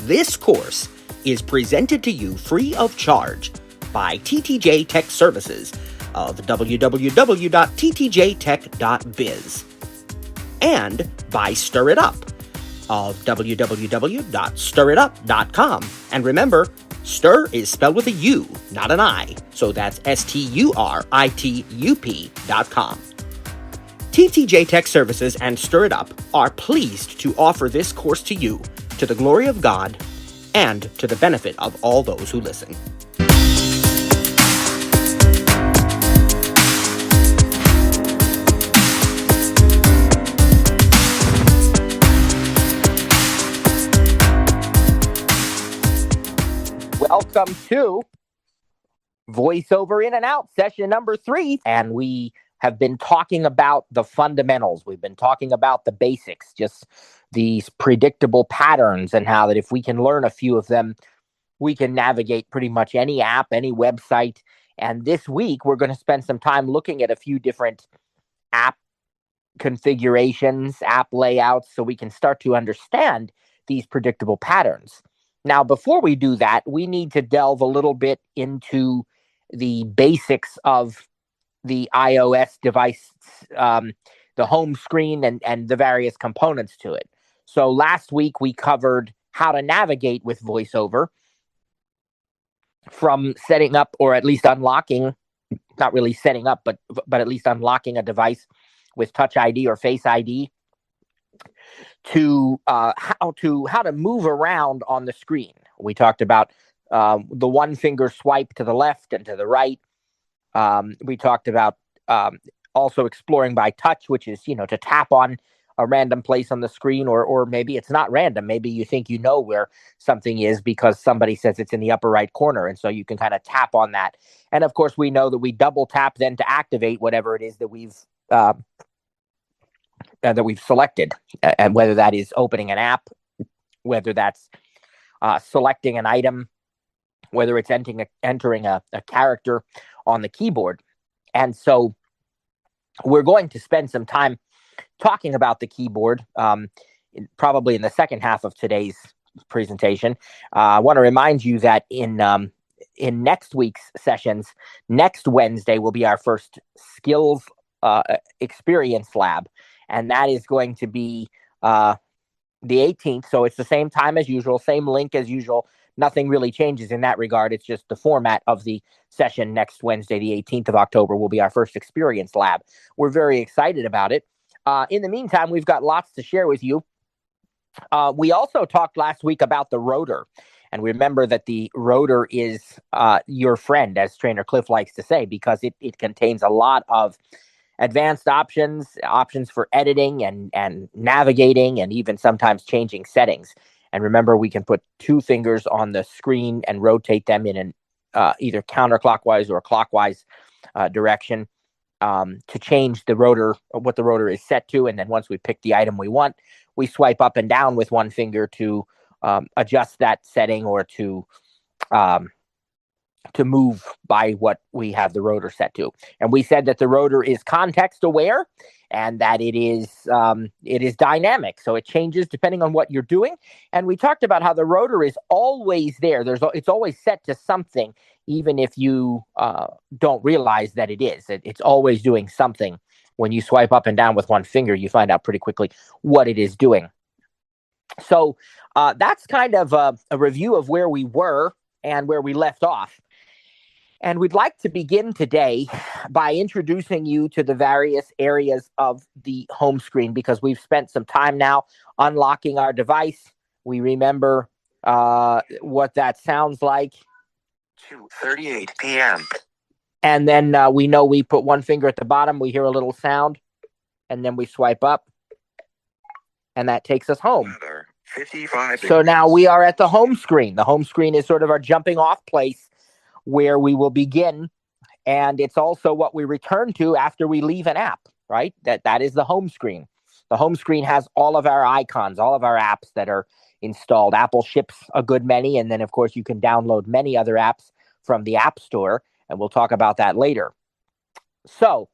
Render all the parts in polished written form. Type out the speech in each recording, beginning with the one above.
This course is presented to you free of charge by TTJ Tech Services of www.ttjtech.biz and by Stir It Up of www.stiritup.com. And remember, stir is spelled with a U, not an I, so that's STURITUP.com. TTJ Tech Services and Stir It Up are pleased to offer this course to you, to the glory of God, and to the benefit of all those who listen. Welcome to Voiceover In and Out session number 3, and we have been talking about the fundamentals. We've been talking about the basics, just these predictable patterns, and how that if we can learn a few of them, we can navigate pretty much any app, any website. And this week, we're going to spend some time looking at a few different app configurations, app layouts, so we can start to understand these predictable patterns. Now, before we do that, we need to delve a little bit into the basics of the iOS device, the home screen and the various components to it. So last week we covered how to navigate with VoiceOver from setting up, or at least unlocking, not really setting up, but at least unlocking a device with Touch ID or Face ID, to how to move around on the screen. We talked about the one finger swipe to the left and to the right. We talked about also exploring by touch, which is, to tap on a random place on the screen, or maybe it's not random. Maybe you think you know where something is because somebody says it's in the upper right corner, and so you can kind of tap on that. And of course, we know that we double tap then to activate whatever it is that we've selected, and whether that is opening an app, whether that's selecting an item, whether it's entering a character on the keyboard. And so we're going to spend some time talking about the keyboard, probably in the second half of today's presentation. I want to remind you that in next week's sessions, next Wednesday will be our first skills experience lab, and that is going to be the 18th. So it's the same time as usual, same link as usual. Nothing really changes in that regard. It's just the format of the session next Wednesday, the 18th of October, will be our first experience lab. We're very excited about it. In the meantime, we've got lots to share with you. We also talked last week about the rotor. And remember that the rotor is your friend, as Trainer Cliff likes to say, because it contains a lot of advanced options for editing and navigating, and even sometimes changing settings. And remember, we can put 2 fingers on the screen and rotate them in an either counterclockwise or clockwise direction to change the rotor, what the rotor is set to. And then once we pick the item we want, we swipe up and down with 1 finger to adjust that setting, or to move by what we have the rotor set to. And we said that the rotor is context aware, and that it is dynamic, so it changes depending on what you're doing. And we talked about how the rotor is always there. It's always set to something, even if you don't realize that it is. It's always doing something. When you swipe up and down with 1 finger, you find out pretty quickly what it is doing. So that's kind of a review of where we were and where we left off. And we'd like to begin today by introducing you to the various areas of the home screen, because we've spent some time now unlocking our device. We remember what that sounds like. 2:38 p.m. And then we know we put 1 finger at the bottom, we hear a little sound, and then we swipe up, and that takes us home. 55 So now we are at the home screen. The home screen is sort of our jumping off place where we will begin. And it's also what we return to after we leave an app, right? That is the home screen. The home screen has all of our icons, all of our apps that are installed. Apple ships a good many. And then, of course, you can download many other apps from the App Store. And we'll talk about that later. So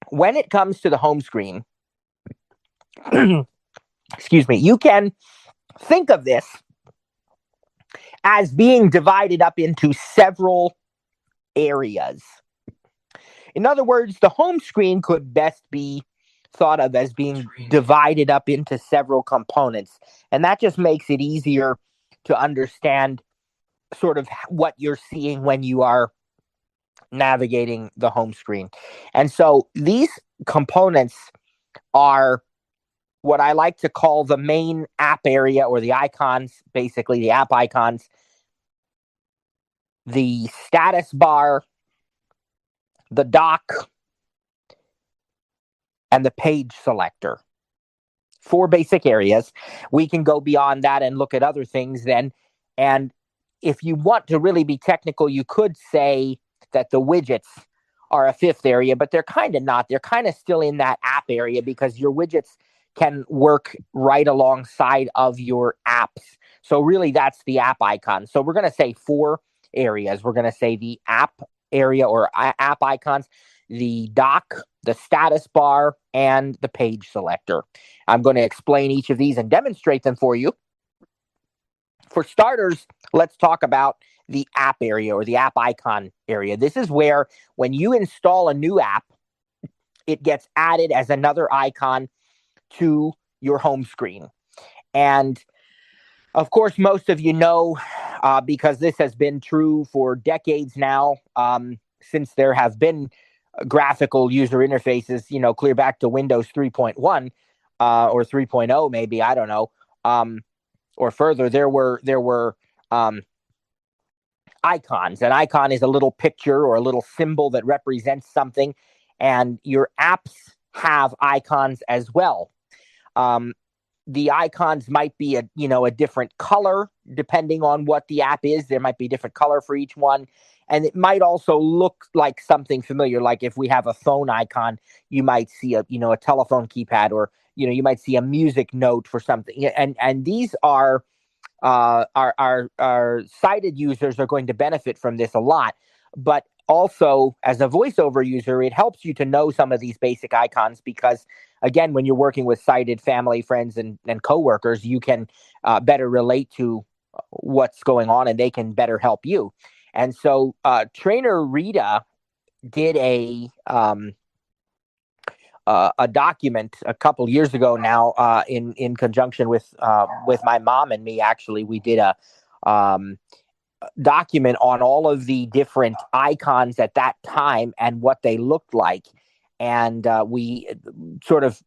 when it comes to the home screen, excuse me, you can think of this as being divided up into several areas. In other words, the home screen could best be thought of as being divided up into several components. And that just makes it easier to understand sort of what you're seeing when you are navigating the home screen. And so these components are what I like to call the main app area, or the icons, basically the app icons, the status bar, the dock, and the page selector. 4 basic areas. We can go beyond that and look at other things then. And if you want to really be technical, you could say that the widgets are a 5th area, but they're kind of not. They're kind of still in that app area because your widgets can work right alongside of your apps. So really that's the app icon. So we're going to say 4 areas. We're going to say the app area, or app icons, the dock, the status bar, and the page selector. I'm going to explain each of these and demonstrate them for you. For starters, let's talk about the app area, or the app icon area. This is where, when you install a new app, it gets added as another icon to your home screen. And of course, most of you know, because this has been true for decades now, since there have been graphical user interfaces, clear back to Windows 3.1 or 3.0, maybe, I don't know, or further. There were icons. An icon is a little picture or a little symbol that represents something, and your apps have icons as well. The icons might be a different color depending on what the app is. There might be a different color for each one. And it might also look like something familiar. Like if we have a phone icon, you might see a telephone keypad, or, you might see a music note for something. And these are our sighted users are going to benefit from this a lot. But also, as a voiceover user, it helps you to know some of these basic icons because, again, when you're working with sighted family, friends, and coworkers, you can better relate to what's going on, and they can better help you. And so trainer Rita did a document a couple years ago now, in conjunction with my mom and me. Actually, we did a document on all of the different icons at that time and what they looked like, and we sort of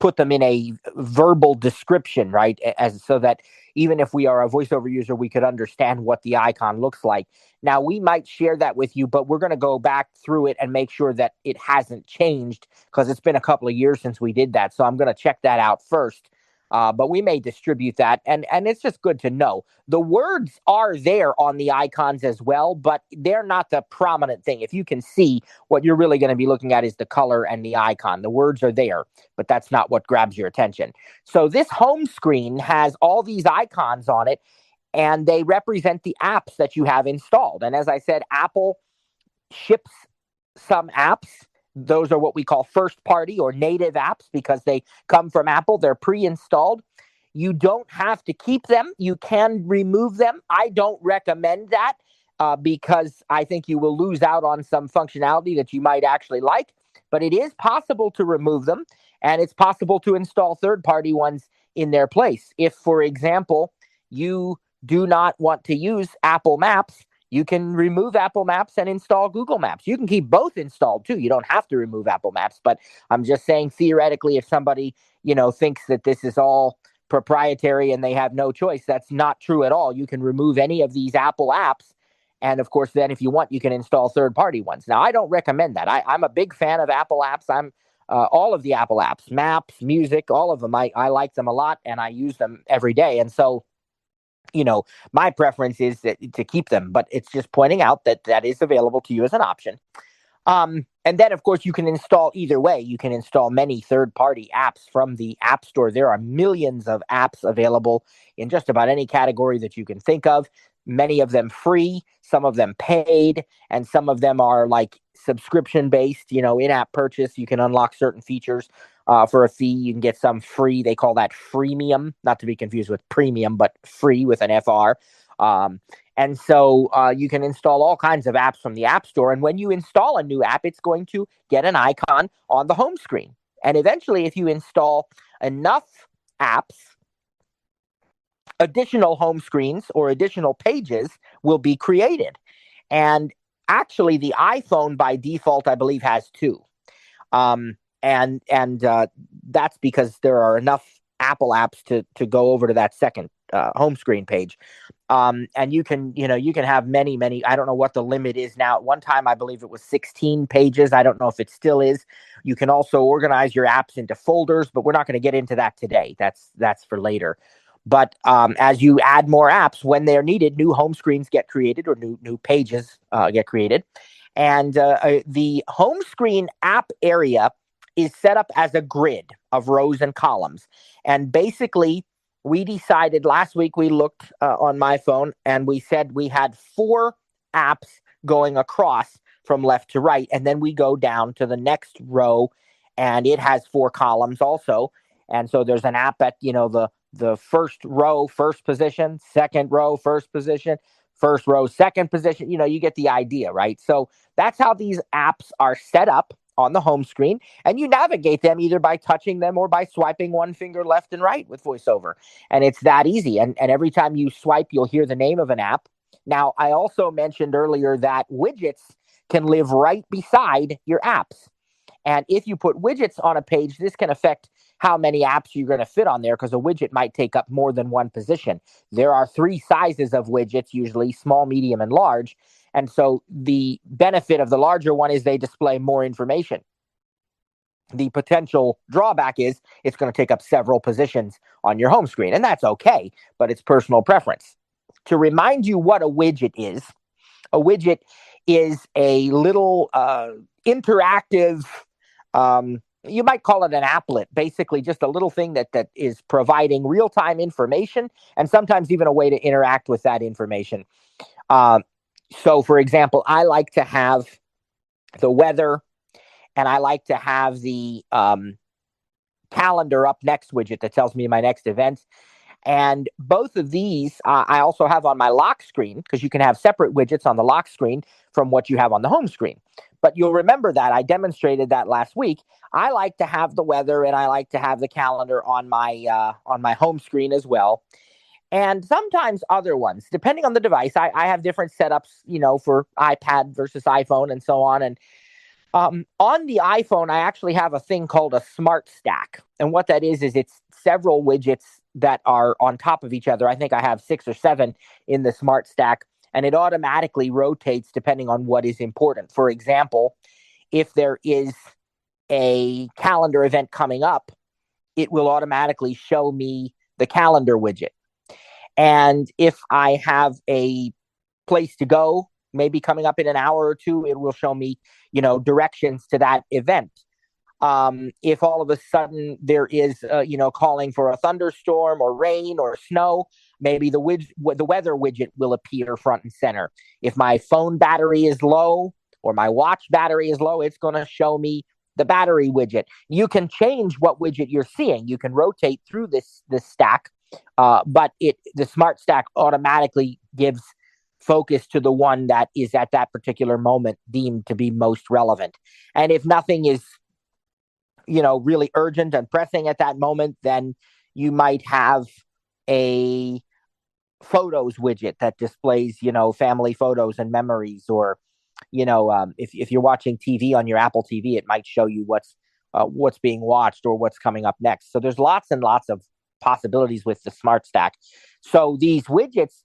put them in a verbal description, right? As so that even if we are a voiceover user, we could understand what the icon looks like. Now, we might share that with you, but we're going to go back through it and make sure that it hasn't changed, because it's been a couple of years since we did that. So I'm going to check that out first. But we may distribute that, and it's just good to know. The words are there on the icons as well, but they're not the prominent thing. If you can see, what you're really going to be looking at is the color and the icon. The words are there, but that's not what grabs your attention. So this home screen has all these icons on it, and they represent the apps that you have installed. And as I said, Apple ships some apps. Those are what we call first party or native apps because they come from Apple. They're pre-installed. You don't have to keep them. You can remove them. I don't recommend that because I think you will lose out on some functionality that you might actually like. But it is possible to remove them, and it's possible to install third-party ones in their place. If, for example, you do not want to use Apple Maps, you can remove Apple Maps and install Google Maps. You can keep both installed too. You don't have to remove Apple Maps, but I'm just saying, theoretically, if somebody, thinks that this is all proprietary and they have no choice, that's not true at all. You can remove any of these Apple apps. And of course, then if you want, you can install third-party ones. Now, I don't recommend that. I'm a big fan of Apple apps. I'm all of the Apple apps, Maps, Music, all of them. I like them a lot, and I use them every day. And so, my preference is to keep them, but it's just pointing out that is available to you as an option. And then, of course, you can install either way. You can install many third-party apps from the App Store. There are millions of apps available in just about any category that you can think of. Many of them free, some of them paid, and some of them are like subscription-based, in-app purchase. You can unlock certain features for a fee. You can get some free. They call that freemium, not to be confused with premium, but free with an FR. And so you can install all kinds of apps from the App Store. And when you install a new app, it's going to get an icon on the home screen. And eventually, if you install enough apps, additional home screens or additional pages will be created. And actually, the iPhone by default, I believe, has two. And that's because there are enough Apple apps to go over to that second home screen page. And you can have many. I don't know what the limit is now. At one time, I believe it was 16 pages. I don't know if it still is. You can also organize your apps into folders, but we're not going to get into that today. That's for later. But as you add more apps, when they're needed, new home screens get created or new pages get created. And the home screen app area is set up as a grid of rows and columns. And basically, we decided last week, we looked on my phone and we said we had 4 apps going across from left to right. And then we go down to the next row and it has 4 columns also. And so there's an app at, the first row, first position, second row, first position, first row, second position. You get the idea, right? So that's how these apps are set up on the home screen, and you navigate them either by touching them or by swiping one finger left and right with VoiceOver. And it's that easy. And every time you swipe, you'll hear the name of an app. Now, I also mentioned earlier that widgets can live right beside your apps. And if you put widgets on a page, this can affect how many apps you're going to fit on there, because a widget might take up more than one position. There are 3 sizes of widgets, usually small, medium, and large. And so the benefit of the larger one is they display more information. The potential drawback is it's going to take up several positions on your home screen, and that's okay, but it's personal preference. To remind you what a widget is a little interactive, you might call it an applet, basically just a little thing that is providing real-time information and sometimes even a way to interact with that information. So, for example, I like to have the weather and I like to have the calendar up next widget that tells me my next event. And both of these I also have on my lock screen, because you can have separate widgets on the lock screen from what you have on the home screen. But you'll remember that I demonstrated that last week. I like to have the weather and I like to have the calendar on my home screen as well. And sometimes other ones, depending on the device. I have different setups, for iPad versus iPhone and so on. And on the iPhone, I actually have a thing called a smart stack. And what that is it's several widgets that are on top of each other. I think I have 6 or 7 in the smart stack, and it automatically rotates depending on what is important. For example, if there is a calendar event coming up, it will automatically show me the calendar widget. And if I have a place to go, maybe coming up in an hour or two, it will show me, directions to that event. If all of a sudden there is, calling for a thunderstorm or rain or snow, maybe the weather widget will appear front and center. If my phone battery is low or my watch battery is low, it's going to show me the battery widget. You can change what widget you're seeing. You can rotate through this stack, but the smart stack automatically gives focus to the one that is at that particular moment deemed to be most relevant. And if nothing is really urgent and pressing at that moment, then you might have a photos widget that displays, family photos and memories, or, if you're watching TV on your Apple TV, it might show you what's being watched or what's coming up next. So there's lots and lots of possibilities with the Smart Stack. So these widgets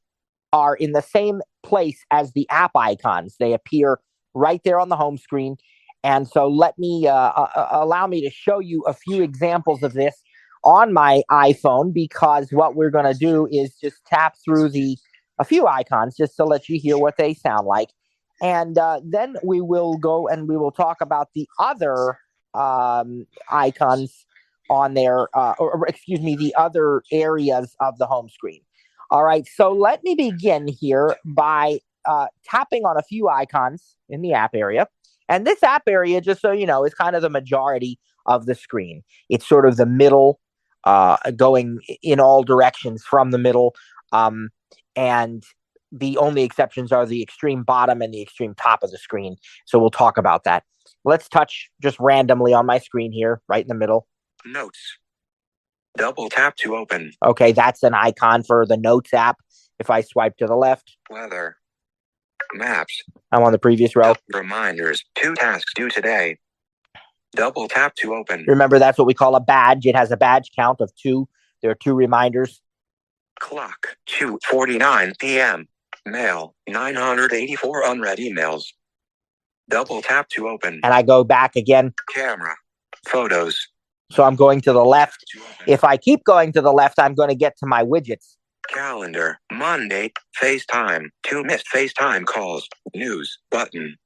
are in the same place as the app icons. They appear right there on the home screen. And so let me allow me to show you a few examples of this on my iPhone, because what we're going to do is just tap through a few icons just to let you hear what they sound like. And then we will go and we will talk about the other icons on there, the other areas of the home screen. All right, so let me begin here by tapping on a few icons in the app area. And this app area, just so you know, is kind of the majority of the screen. It's sort of the middle, going in all directions from the middle. And the only exceptions are the extreme bottom and the extreme top of the screen. So we'll talk about that. Let's touch just randomly on my screen here, right in the middle. Notes. Double tap to open. Okay, that's an icon for the Notes app. If I swipe to the left, Weather. Maps. I'm on the previous row. Reminders. 2 tasks due today. Double tap to open. Remember, that's what we call a badge. It has a badge count of 2. There are 2 reminders. Clock. 2:49 p.m. Mail. 984 unread emails. Double tap to open. And I go back again. Camera. Photos. So I'm going to the left. If I keep going to the left, I'm going to get to my widgets. Calendar. Monday. FaceTime. 2 missed FaceTime calls. News. Button.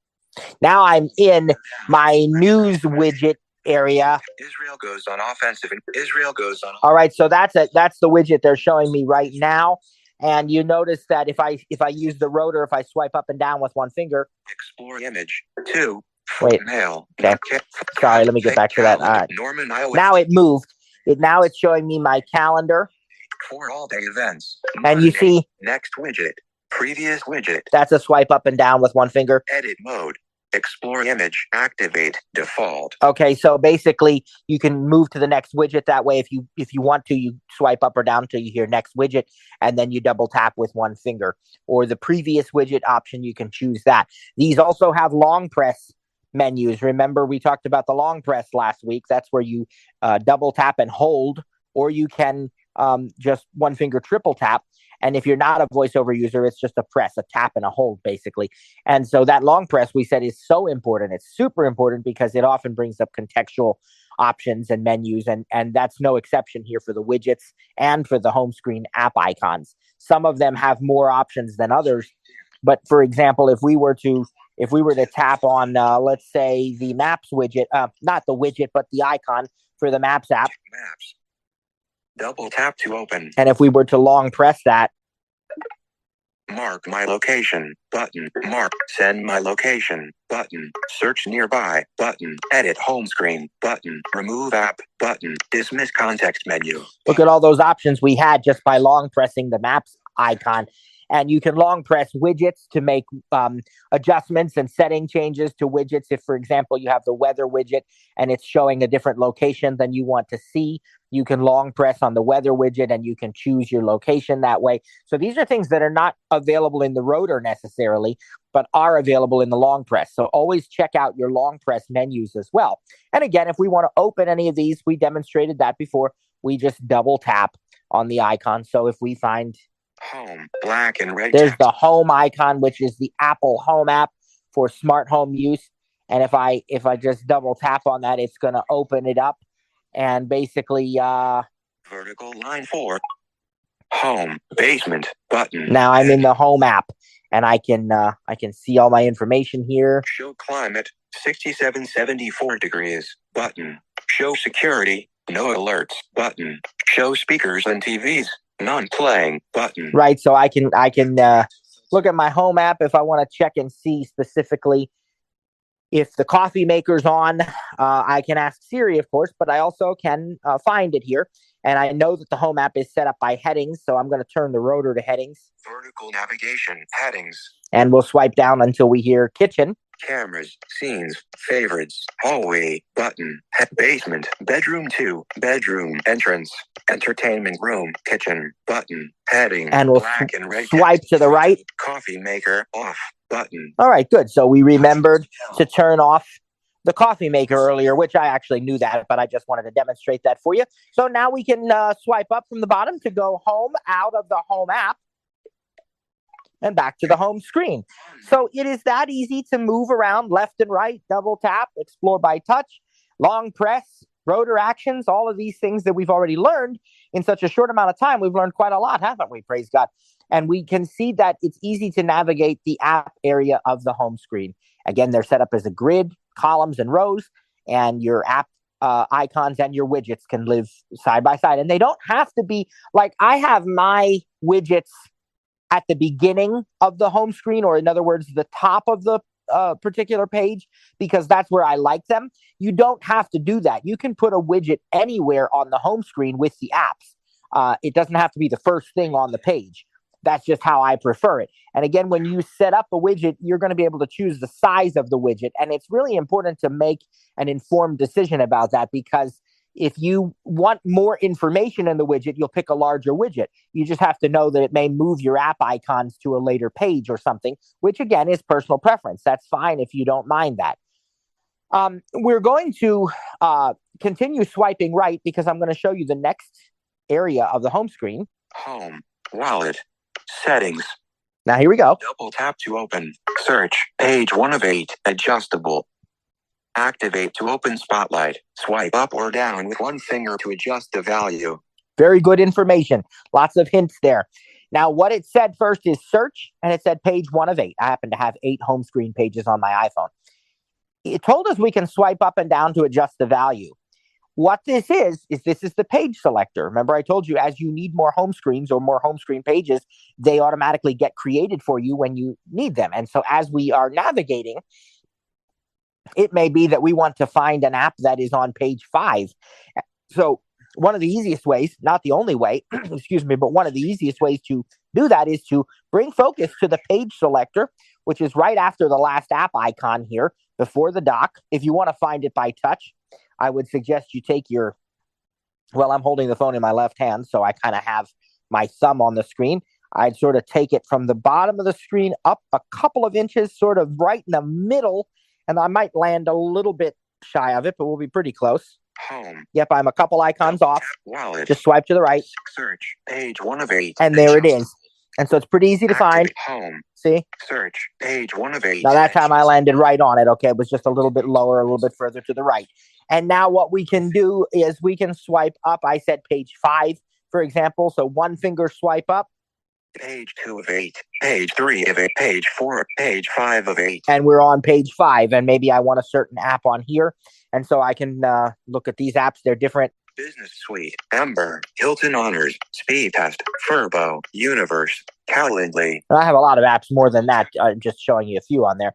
Now I'm in my news widget area. Israel goes on offensive. Israel goes on. All right, so that's the widget they're showing me right now. And you notice that if I use the rotor, if I swipe up and down with one finger. Explore image. 2. Wait. Mail. Okay. Sorry, let me get back to that. All right. Norman, Iowa. Now it moved. Now it's showing me my calendar. For all day events. And you see. Next widget. Previous widget. That's a swipe up and down with one finger. Edit mode. Explore image. Activate. Default. Okay, so basically you can move to the next widget that way. If you want to, you swipe up or down till you hear next widget, and then you double tap with one finger. Or the previous widget option, you can choose that. These also have long press menus. Remember, we talked about the long press last week. That's where you double tap and hold, or you can just one finger triple tap. And if you're not a VoiceOver user, it's just a press, a tap and a hold, basically. And so that long press, we said, is so important. It's super important because it often brings up contextual options and menus. And that's no exception here for the widgets and for the home screen app icons. Some of them have more options than others. But for example, if we were to tap on, let's say, the Maps widget, not the widget, but the icon for the Maps app. Maps. Double tap to open. And if we were to long press that. Mark my location button. Mark send my location button. Search nearby button. Edit home screen button. Remove app button. Dismiss context menu. Look at all those options we had just by long pressing the Maps icon. And you can long press widgets to make adjustments and setting changes to widgets. If, for example, you have the weather widget and it's showing a different location than you want to see, you can long press on the weather widget and you can choose your location that way. So these are things that are not available in the rotor necessarily, but are available in the long press. So always check out your long press menus as well. And again, if we want to open any of these, we demonstrated that before. We just double tap on the icon. So if we find home, black and red. There's the home icon, which is the Apple Home app for smart home use. And if I just double tap on that, it's going to open it up. And basically, vertical line 4, home, basement, button. Now I'm in the home app, and I can see all my information here. Show climate, 67-74 degrees, button. Show security, no alerts, button. Show speakers and TVs, non-playing, button. Right, so I can look at my home app if I want to check and see specifically if the coffee maker's on. I can ask Siri, of course, but I also can find it here. And I know that the home app is set up by headings, so I'm going to turn the rotor to headings. Vertical navigation, headings. And we'll swipe down until we hear kitchen. Cameras, scenes, favorites, hallway, button, basement, bedroom 2, bedroom, entrance, entertainment room, kitchen, button, heading, and we'll black and red swipe text, to the right. Coffee maker, off, button. All right, good. So we remembered to turn off the coffee maker earlier, which I actually knew that, but I just wanted to demonstrate that for you. So now we can swipe up from the bottom to go home out of the home app and back to the home screen. So it is that easy to move around left and right, double tap, explore by touch, long press, rotor actions, all of these things that we've already learned in such a short amount of time. We've learned quite a lot, haven't we? Praise God. And we can see that it's easy to navigate the app area of the home screen. Again, they're set up as a grid, columns and rows, and your app icons and your widgets can live side by side. And they don't have to be like I have my widgets at the beginning of the home screen, or in other words, the top of the a particular page because that's where I like them. You don't have to do that. You can put a widget anywhere on the home screen with the apps. It doesn't have to be the first thing on the page. That's just how I prefer it. And again, when you set up a widget, you're going to be able to choose the size of the widget. And it's really important to make an informed decision about that, because if you want more information in the widget, you'll pick a larger widget. You just have to know that it may move your app icons to a later page or something, which again is personal preference. That's fine if you don't mind that. We're going to continue swiping right because I'm going to show you the next area of the home screen. Home, wallet, settings. Now here we go. Double tap to open. Search, page 1 of 8, adjustable. Activate to open Spotlight. Swipe up or down with one finger to adjust the value. Very good information. Lots of hints there. Now, what it said first is search, and it said page 1 of 8. I happen to have 8 home screen pages on my iPhone. It told us we can swipe up and down to adjust the value. What this is this is the page selector. Remember, I told you as you need more home screens or more home screen pages, they automatically get created for you when you need them. And so as we are navigating, it may be that we want to find an app that is on page 5. So one of the easiest ways, not the only way, excuse me, but one of the easiest ways to do that is to bring focus to the page selector, which is right after the last app icon here before the dock. If you want to find it by touch, I would suggest you take I'm holding the phone in my left hand, so I kind of have my thumb on the screen. I'd sort of take it from the bottom of the screen up a couple of inches, sort of right in the middle, and I might land a little bit shy of it, but we'll be pretty close. Home. Yep, I'm a couple icons off. Wallet. Just swipe to the right. Search, page 1 of 8. And there it is. And so it's pretty easy to find. Home. See? Search, page 1 of 8. Now that time I landed right on it. Okay, it was just a little bit lower, a little bit further to the right. And now what we can do is we can swipe up. I said page 5, for example. So one finger swipe up. Page 2 of 8, page 3 of 8, page 4, page 5 of 8. And we're on page 5, and maybe I want a certain app on here. And so I can look at these apps. They're different. Business Suite, Ember, Hilton Honors, Speed Test, Furbo, Universe, Calendly. I have a lot of apps more than that, just showing you a few on there.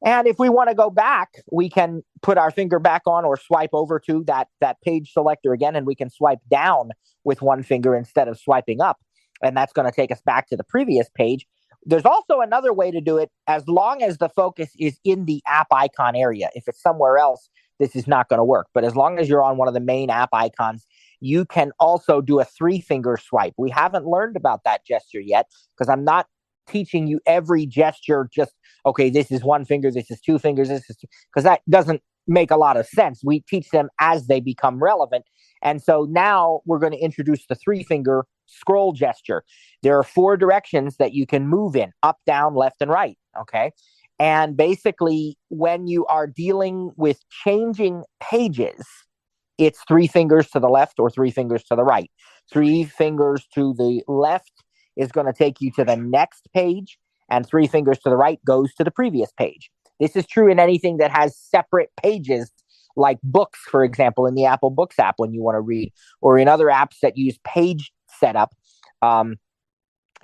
And if we want to go back, we can put our finger back on or swipe over to that page selector again, and we can swipe down with one finger instead of swiping up. And that's going to take us back to the previous page. There's also another way to do it as long as the focus is in the app icon area. If it's somewhere else, this is not going to work. But as long as you're on one of the main app icons, you can also do a 3-finger swipe. We haven't learned about that gesture yet because I'm not teaching you every gesture. Just, okay, this is 1 finger, this is 2 fingers, this is, because that doesn't make a lot of sense. We teach them as they become relevant. And so now we're going to introduce the 3-finger scroll gesture. There are 4 directions that you can move in: up, down, left, and right. Okay. And basically, when you are dealing with changing pages, it's 3 fingers to the left or 3 fingers to the right. 3 fingers to the left is going to take you to the next page, and 3 fingers to the right goes to the previous page. This is true in anything that has separate pages, like books, for example, in the Apple Books app when you want to read, or in other apps that use page setup.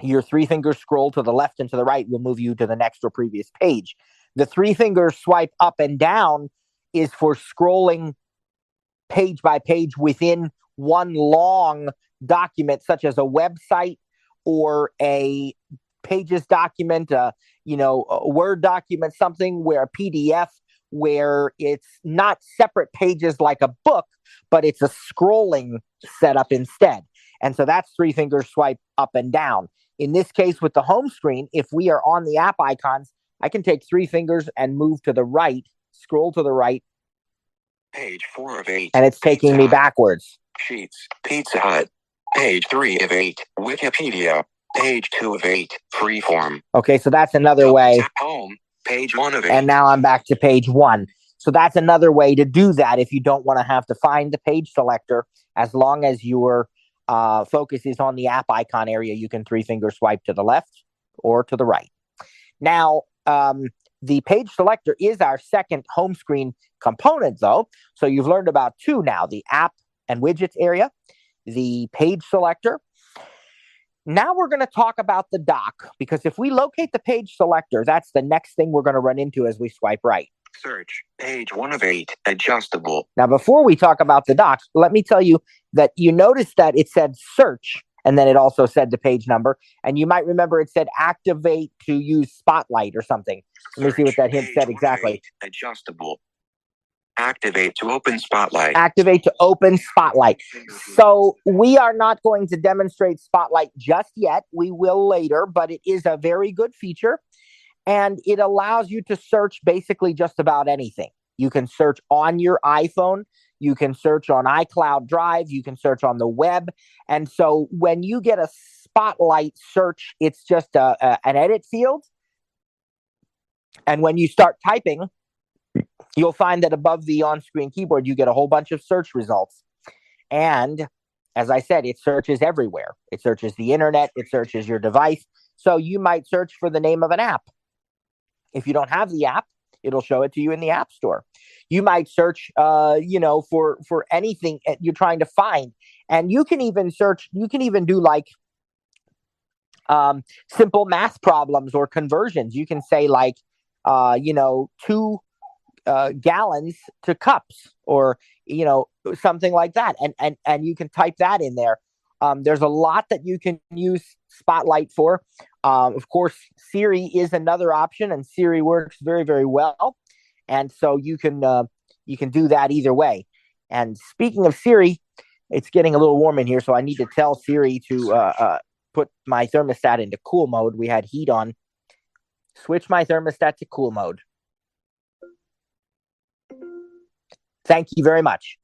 Your 3-finger scroll to the left and to the right will move you to the next or previous page. The 3-finger swipe up and down is for scrolling page by page within one long document, such as a website or a Pages document, a Word document, something where a PDF, where it's not separate pages like a book, but it's a scrolling setup instead. And so that's 3-finger swipe up and down. In this case, with the home screen, if we are on the app icons, I can take 3 fingers and move to the right, scroll to the right. Page 4 of 8. And it's taking me backwards. Sheets, Pizza Hut. Page 3 of 8, Wikipedia. Page 2 of 8, Freeform. Okay, so that's another way. Home, page 1 of 8. And now I'm back to page 1. So that's another way to do that if you don't want to have to find the page selector. As long as your focus is on the app icon area, you can 3-finger swipe to the left or to the right. Now, the page selector is our second home screen component, though. So you've learned about 2 now: the app and widgets area, the page selector. Now we're going to talk about the dock, because if we locate the page selector, that's the next thing we're going to run into as we swipe right. Search, page 1 of 8, adjustable. Now, before we talk about the dock, let me tell you that you noticed that it said search, and then it also said the page number. And you might remember it said activate to use Spotlight or something. Let me see what that hint said exactly. Adjustable. Activate to open Spotlight. Activate to open Spotlight. So we are not going to demonstrate Spotlight just yet. We will later, but it is a very good feature. And it allows you to search basically just about anything. You can search on your iPhone. You can search on iCloud Drive. You can search on the web. And so when you get a Spotlight search, it's just an edit field. And when you start typing, you'll find that above the on-screen keyboard, you get a whole bunch of search results. And as I said, it searches everywhere. It searches the internet. It searches your device. So you might search for the name of an app. If you don't have the app, it'll show it to you in the App Store. You might search, for anything you're trying to find. And you can even search, you can even do like simple math problems or conversions. You can say like, 2 gallons to cups, or, something like that. And you can type that in there. There's a lot that you can use Spotlight for. Of course, Siri is another option, and Siri works very, very well. And so you can do that either way. And speaking of Siri, it's getting a little warm in here, so I need to tell Siri to put my thermostat into cool mode. We had heat on. Switch my thermostat to cool mode. Thank you very much.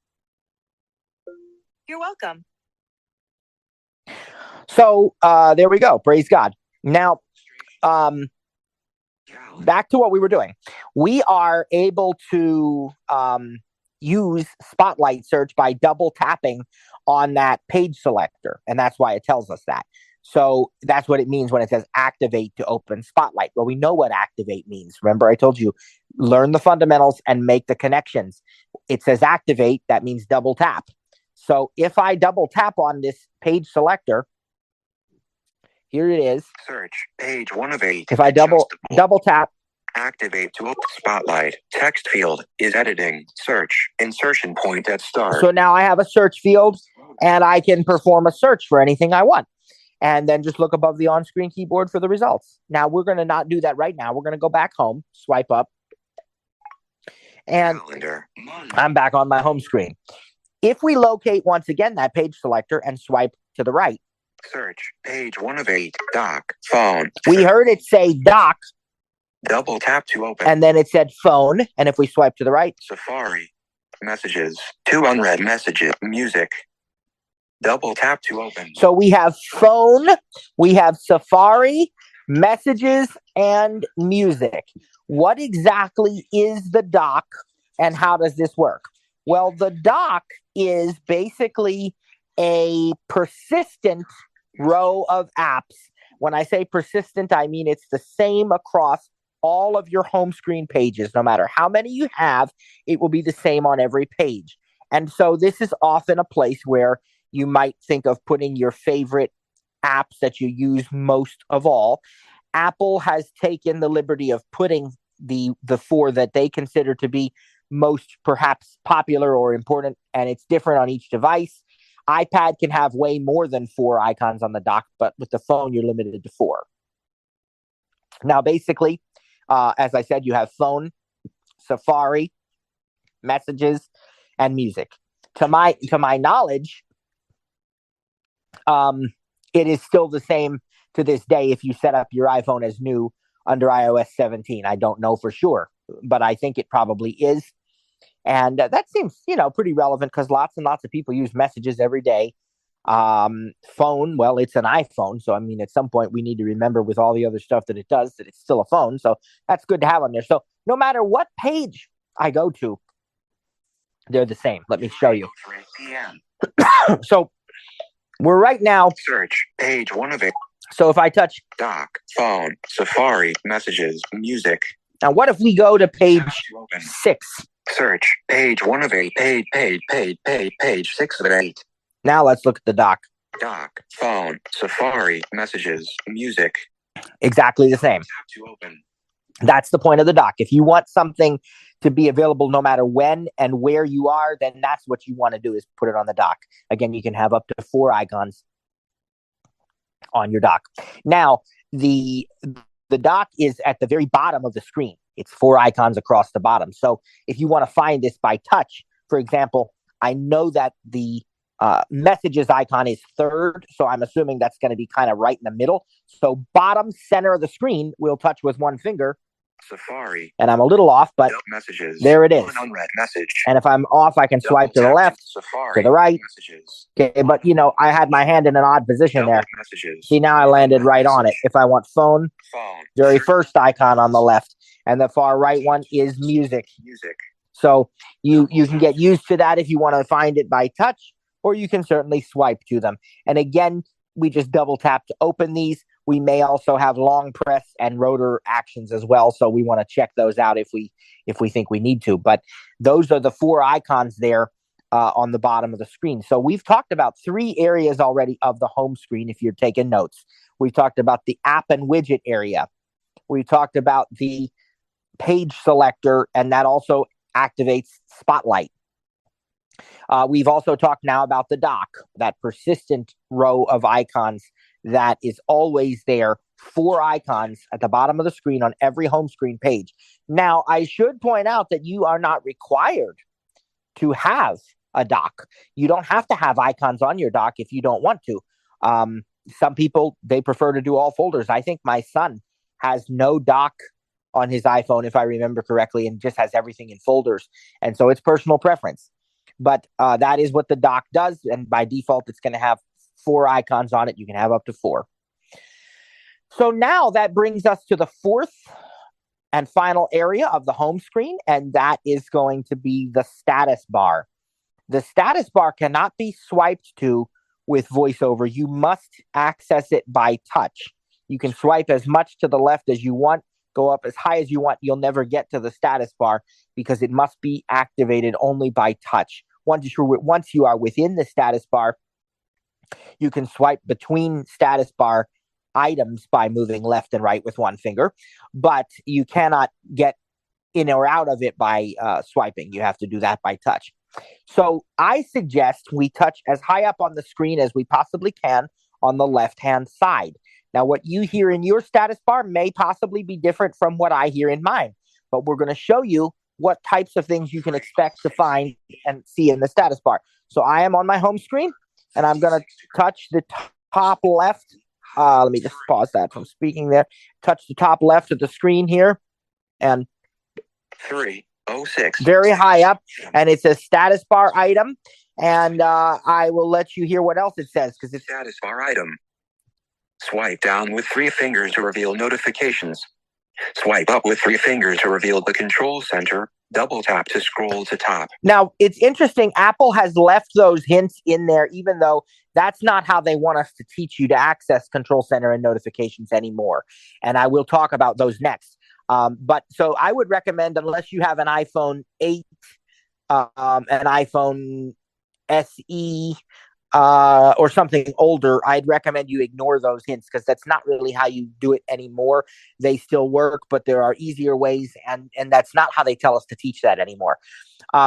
You're welcome. So there we go. Praise God. Now, back to what we were doing. We are able to use Spotlight search by double tapping on that page selector. And that's why it tells us that. So that's what it means when it says activate to open Spotlight. Well, we know what activate means. Remember, I told you, learn the fundamentals and make the connections. It says activate. That means double tap. So if I double tap on this page selector, here it is. Search, page 1 of 8. If I double tap. Activate to open Spotlight. Text field is editing. Search. Insertion point at start. So now I have a search field, and I can perform a search for anything I want. And then just look above the on-screen keyboard for the results. Now, we're going to not do that right now. We're going to go back home, swipe up, and Calendar. I'm back on my home screen. If we locate, once again, that page selector and swipe to the right. Search, page 1 of 8, dock, phone. We heard it say dock. Double tap to open. And then it said phone. And if we swipe to the right. Safari. Messages. 2 unread messages. Music. Double tap to open. So we have phone, we have Safari, messages, and music. What exactly is the dock, and how does this work? Well, the dock is basically a persistent row of apps. When I say persistent, I mean it's the same across all of your home screen pages. No matter how many you have, it will be the same on every page. And so this is often a place where you might think of putting your favorite apps that you use most of all. Apple has taken the liberty of putting the 4 that they consider to be most perhaps popular or important, and it's different on each device. iPad can have way more than 4 icons on the dock, but with the phone, you're limited to 4. Now, basically, as I said, you have phone, Safari, messages, and music. To my knowledge, it is still the same to this day if you set up your iPhone as new under iOS 17. I don't know for sure, but I think it probably is. And that seems, pretty relevant because lots and lots of people use messages every day. Phone, well, it's an iPhone. So, at some point we need to remember with all the other stuff that it does that it's still a phone. So that's good to have on there. So no matter what page I go to, they're the same. Let me show you. So we're right now. Search, page 1 of 8. So if I touch dock, phone, Safari, messages, music. Now, what if we go to page 6? Search, page 1 of 8, page 6 of 8. Now let's look at the dock. Dock, phone, Safari, messages, music. Exactly the same. Tap to open. That's the point of the dock. If you want something to be available no matter when and where you are, then that's what you want to do, is put it on the dock. Again, you can have up to 4 icons on your dock. Now, the dock is at the very bottom of the screen. It's 4 icons across the bottom. So if you want to find this by touch, for example, I know that the messages icon is third, so I'm assuming that's going to be kind of right in the middle. So bottom center of the screen, we'll touch with one finger. Safari. And I'm a little off, but messages. There it is. One unread message. And if I'm off, I can swipe to the left, Safari. to the right. Messages. Okay, but I had my hand in an odd position there. Messages. See, now I landed right on it. If I want phone, very first icon on the left, and the far right one is music. So you can get used to that if you want to find it by touch, or you can certainly swipe to them. And again, we just double tap to open these. We may also have long press and rotor actions as well, so we want to check those out if we think we need to. But those are the 4 icons there on the bottom of the screen. So we've talked about 3 areas already of the home screen, if you're taking notes. We've talked about the app and widget area. We've talked about the page selector, and that also activates Spotlight. We've also talked now about the dock, that persistent row of icons that is always there, 4 icons at the bottom of the screen on every home screen page. Now, I should point out that you are not required to have a dock. You don't have to have icons on your dock if you don't want to. Some people, they prefer to do all folders. I think my son has no dock on his iPhone, if I remember correctly, and just has everything in folders. And so it's personal preference. But that is what the dock does. And by default, it's going to have 4 icons on it. You can have up to 4. So now that brings us to the 4th and final area of the home screen, and that is going to be the status bar. The status bar cannot be swiped to with VoiceOver. You must access it by touch. You can swipe as much to the left as you want, go up as high as you want. You'll never get to the status bar because it must be activated only by touch. Once you are within the status bar, you can swipe between status bar items by moving left and right with one finger, but you cannot get in or out of it by swiping. You have to do that by touch. So I suggest we touch as high up on the screen as we possibly can on the left-hand side. Now, what you hear in your status bar may possibly be different from what I hear in mine, but we're going to show you what types of things you can expect to find and see in the status bar. So I am on my home screen, and I'm going to touch the top left. Let me just pause that from speaking there. Touch the top left of the screen here, and 306. Very high up, and it's a status bar item. And I will let you hear what else it says, because it's status bar item. Swipe down with 3 fingers to reveal notifications. Swipe up with 3 fingers to reveal the control center. Double tap to scroll to top. Now, it's interesting. Apple has left those hints in there, even though that's not how they want us to teach you to access Control Center and notifications anymore. And I will talk about those next. But so I would recommend, unless you have an iPhone 8, an iPhone SE, or something older, I'd recommend you ignore those hints, because that's not really how you do it anymore. They still work, but there are easier ways, and that's not how they tell us to teach that anymore.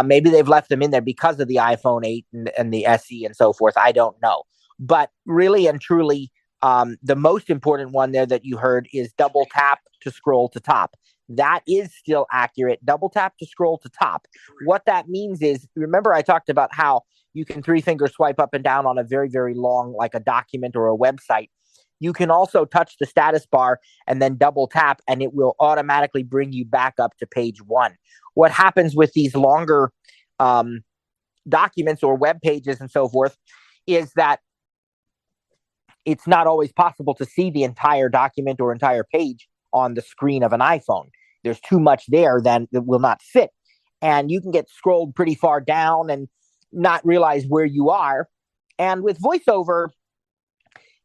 Maybe they've left them in there because of the iPhone 8 and the SE and so forth. I don't know. But really and truly, the most important one there that you heard is double tap to scroll to top. That is still accurate. Double tap to scroll to top. What that means is, remember I talked about how you can 3-finger swipe up and down on a very, very long, like a document or a website. You can also touch the status bar and then double tap, and it will automatically bring you back up to page 1. What happens with these longer documents or web pages and so forth is that it's not always possible to see the entire document or entire page on the screen of an iPhone. There's too much there that will not fit. And you can get scrolled pretty far down and not realize where you are. And with VoiceOver,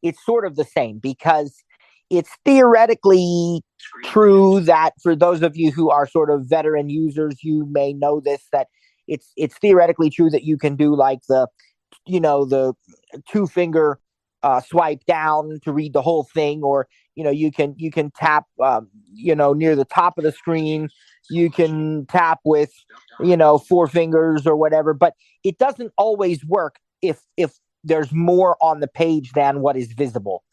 it's sort of the same, because it's theoretically true that for those of you who are sort of veteran users, you may know this, that it's theoretically true that you can do like the 2-finger swipe down to read the whole thing, or you can tap near the top of the screen. You can tap with 4 fingers or whatever, but it doesn't always work if there's more on the page than what is visible.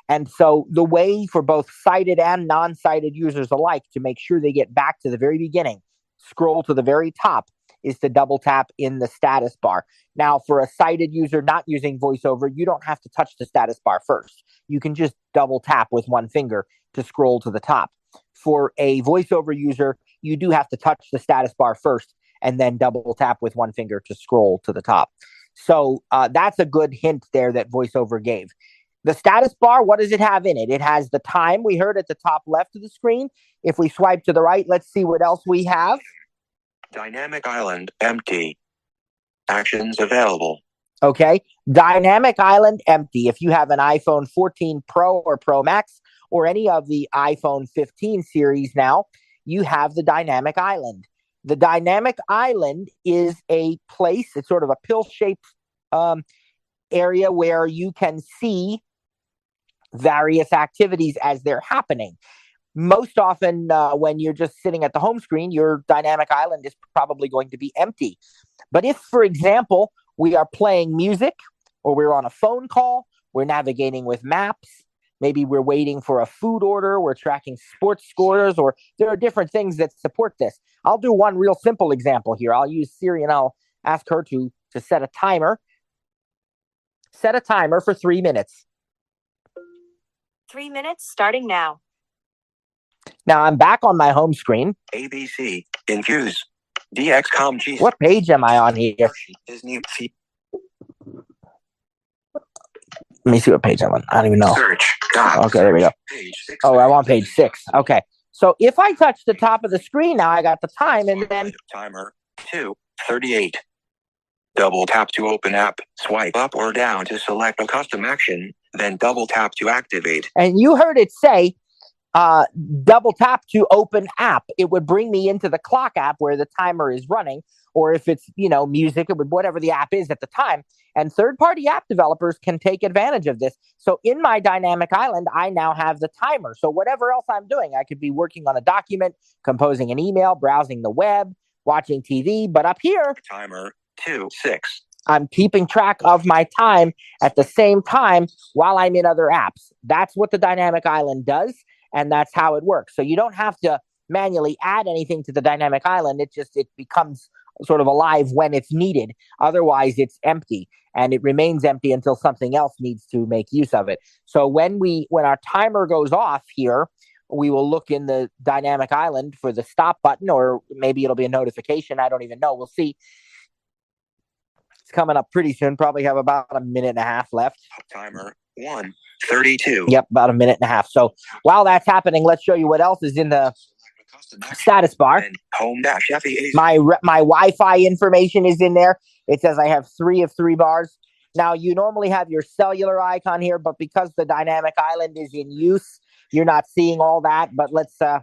And so the way for both sighted and non-sighted users alike to make sure they get back to the very beginning, scroll to the very top, is to double tap in the status bar. Now, for a sighted user not using VoiceOver, you don't have to touch the status bar first. You can just double tap with 1 finger to scroll to the top. For a VoiceOver user, you do have to touch the status bar first and then double tap with 1 finger to scroll to the top. So that's a good hint there that VoiceOver gave. The status bar, what does it have in it? It has the time we heard at the top left of the screen. If we swipe to the right, let's see what else we have. Dynamic Island, empty. Actions available. Okay. Dynamic Island, empty. If you have an iPhone 14 Pro or Pro Max or any of the iPhone 15 series now, you have the Dynamic Island. The Dynamic Island is a place, it's sort of a pill-shaped area where you can see various activities as they're happening. Most often, when you're just sitting at the home screen, your dynamic island is probably going to be empty. But if, for example, we are playing music, or we're on a phone call, we're navigating with maps, maybe we're waiting for a food order, we're tracking sports scores, or there are different things that support this. I'll do one real simple example here. I'll use Siri and I'll ask her to set a timer. Set a timer for 3 minutes. 3 minutes starting now. Now I'm back on my home screen. ABC, Infuse, DXCOM G. What page am I on here? Disney. Let me see what page I'm on. I don't even know. Search. Docs. Okay, there we go. Page 6. Oh, I'm on page 6. Okay. So if I touch the top of the screen now, I got the time, and then Timer 2:38. Double tap to open app. Swipe up or down to select a custom action. Then double tap to activate. And you heard it say, double tap to open app. It would bring me into the clock app where the timer is running, or if it's music, it would whatever the app is at the time. And third-party app developers can take advantage of this. So in my dynamic island, I now have the timer. So whatever else I'm doing, I could be working on a document, composing an email, browsing the web, watching TV. But up here, Timer 2:06. I'm keeping track of my time at the same time while I'm in other apps. That's what the dynamic island does, and that's how it works. So you don't have to manually add anything to the dynamic island. It becomes sort of alive when it's needed. Otherwise, it's empty, and it remains empty until something else needs to make use of it. So when our timer goes off here, we will look in the dynamic island for the stop button, or maybe it'll be a notification. I don't even know. We'll see. It's coming up pretty soon. Probably have about a minute and a half left. Timer 1:32. Yep, about a minute and a half. So while that's happening, let's show you what else is in the status bar. Home-FEA. My Wi-Fi information is in there. It says I have 3 of 3 bars. Now, you normally have your cellular icon here, but because the dynamic island is in use, you're not seeing all that. But let's 81%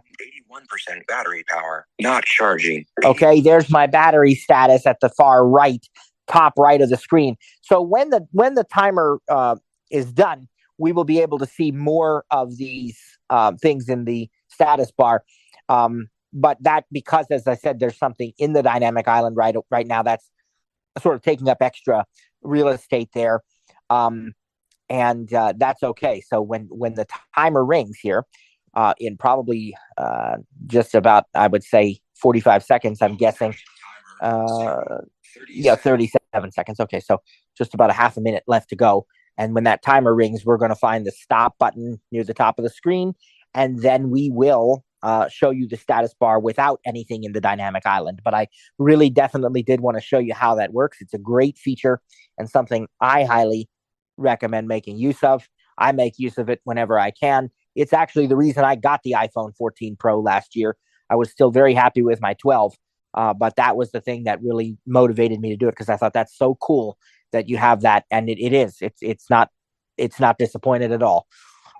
battery power, not charging. Okay, there's my battery status at the far right, top right of the screen. So when the timer is done, we will be able to see more of these things in the status bar. But that, because, as I said, there's something in the dynamic island right now that's sort of taking up extra real estate there. And that's okay. So when the timer rings here, in probably just about, I would say, 45 seconds, I'm guessing. 37 seconds. Okay, so just about a half a minute left to go. And when that timer rings, we're going to find the stop button near the top of the screen, and then we will show you the status bar without anything in the dynamic island. But I really definitely did want to show you how that works. It's a great feature and something I highly recommend making use of. I make use of it whenever I can. It's actually the reason I got the iPhone 14 Pro last year. I was still very happy with my 12, but that was the thing that really motivated me to do it, because I thought that's so cool that you have that, and it is. It's not disappointed at all.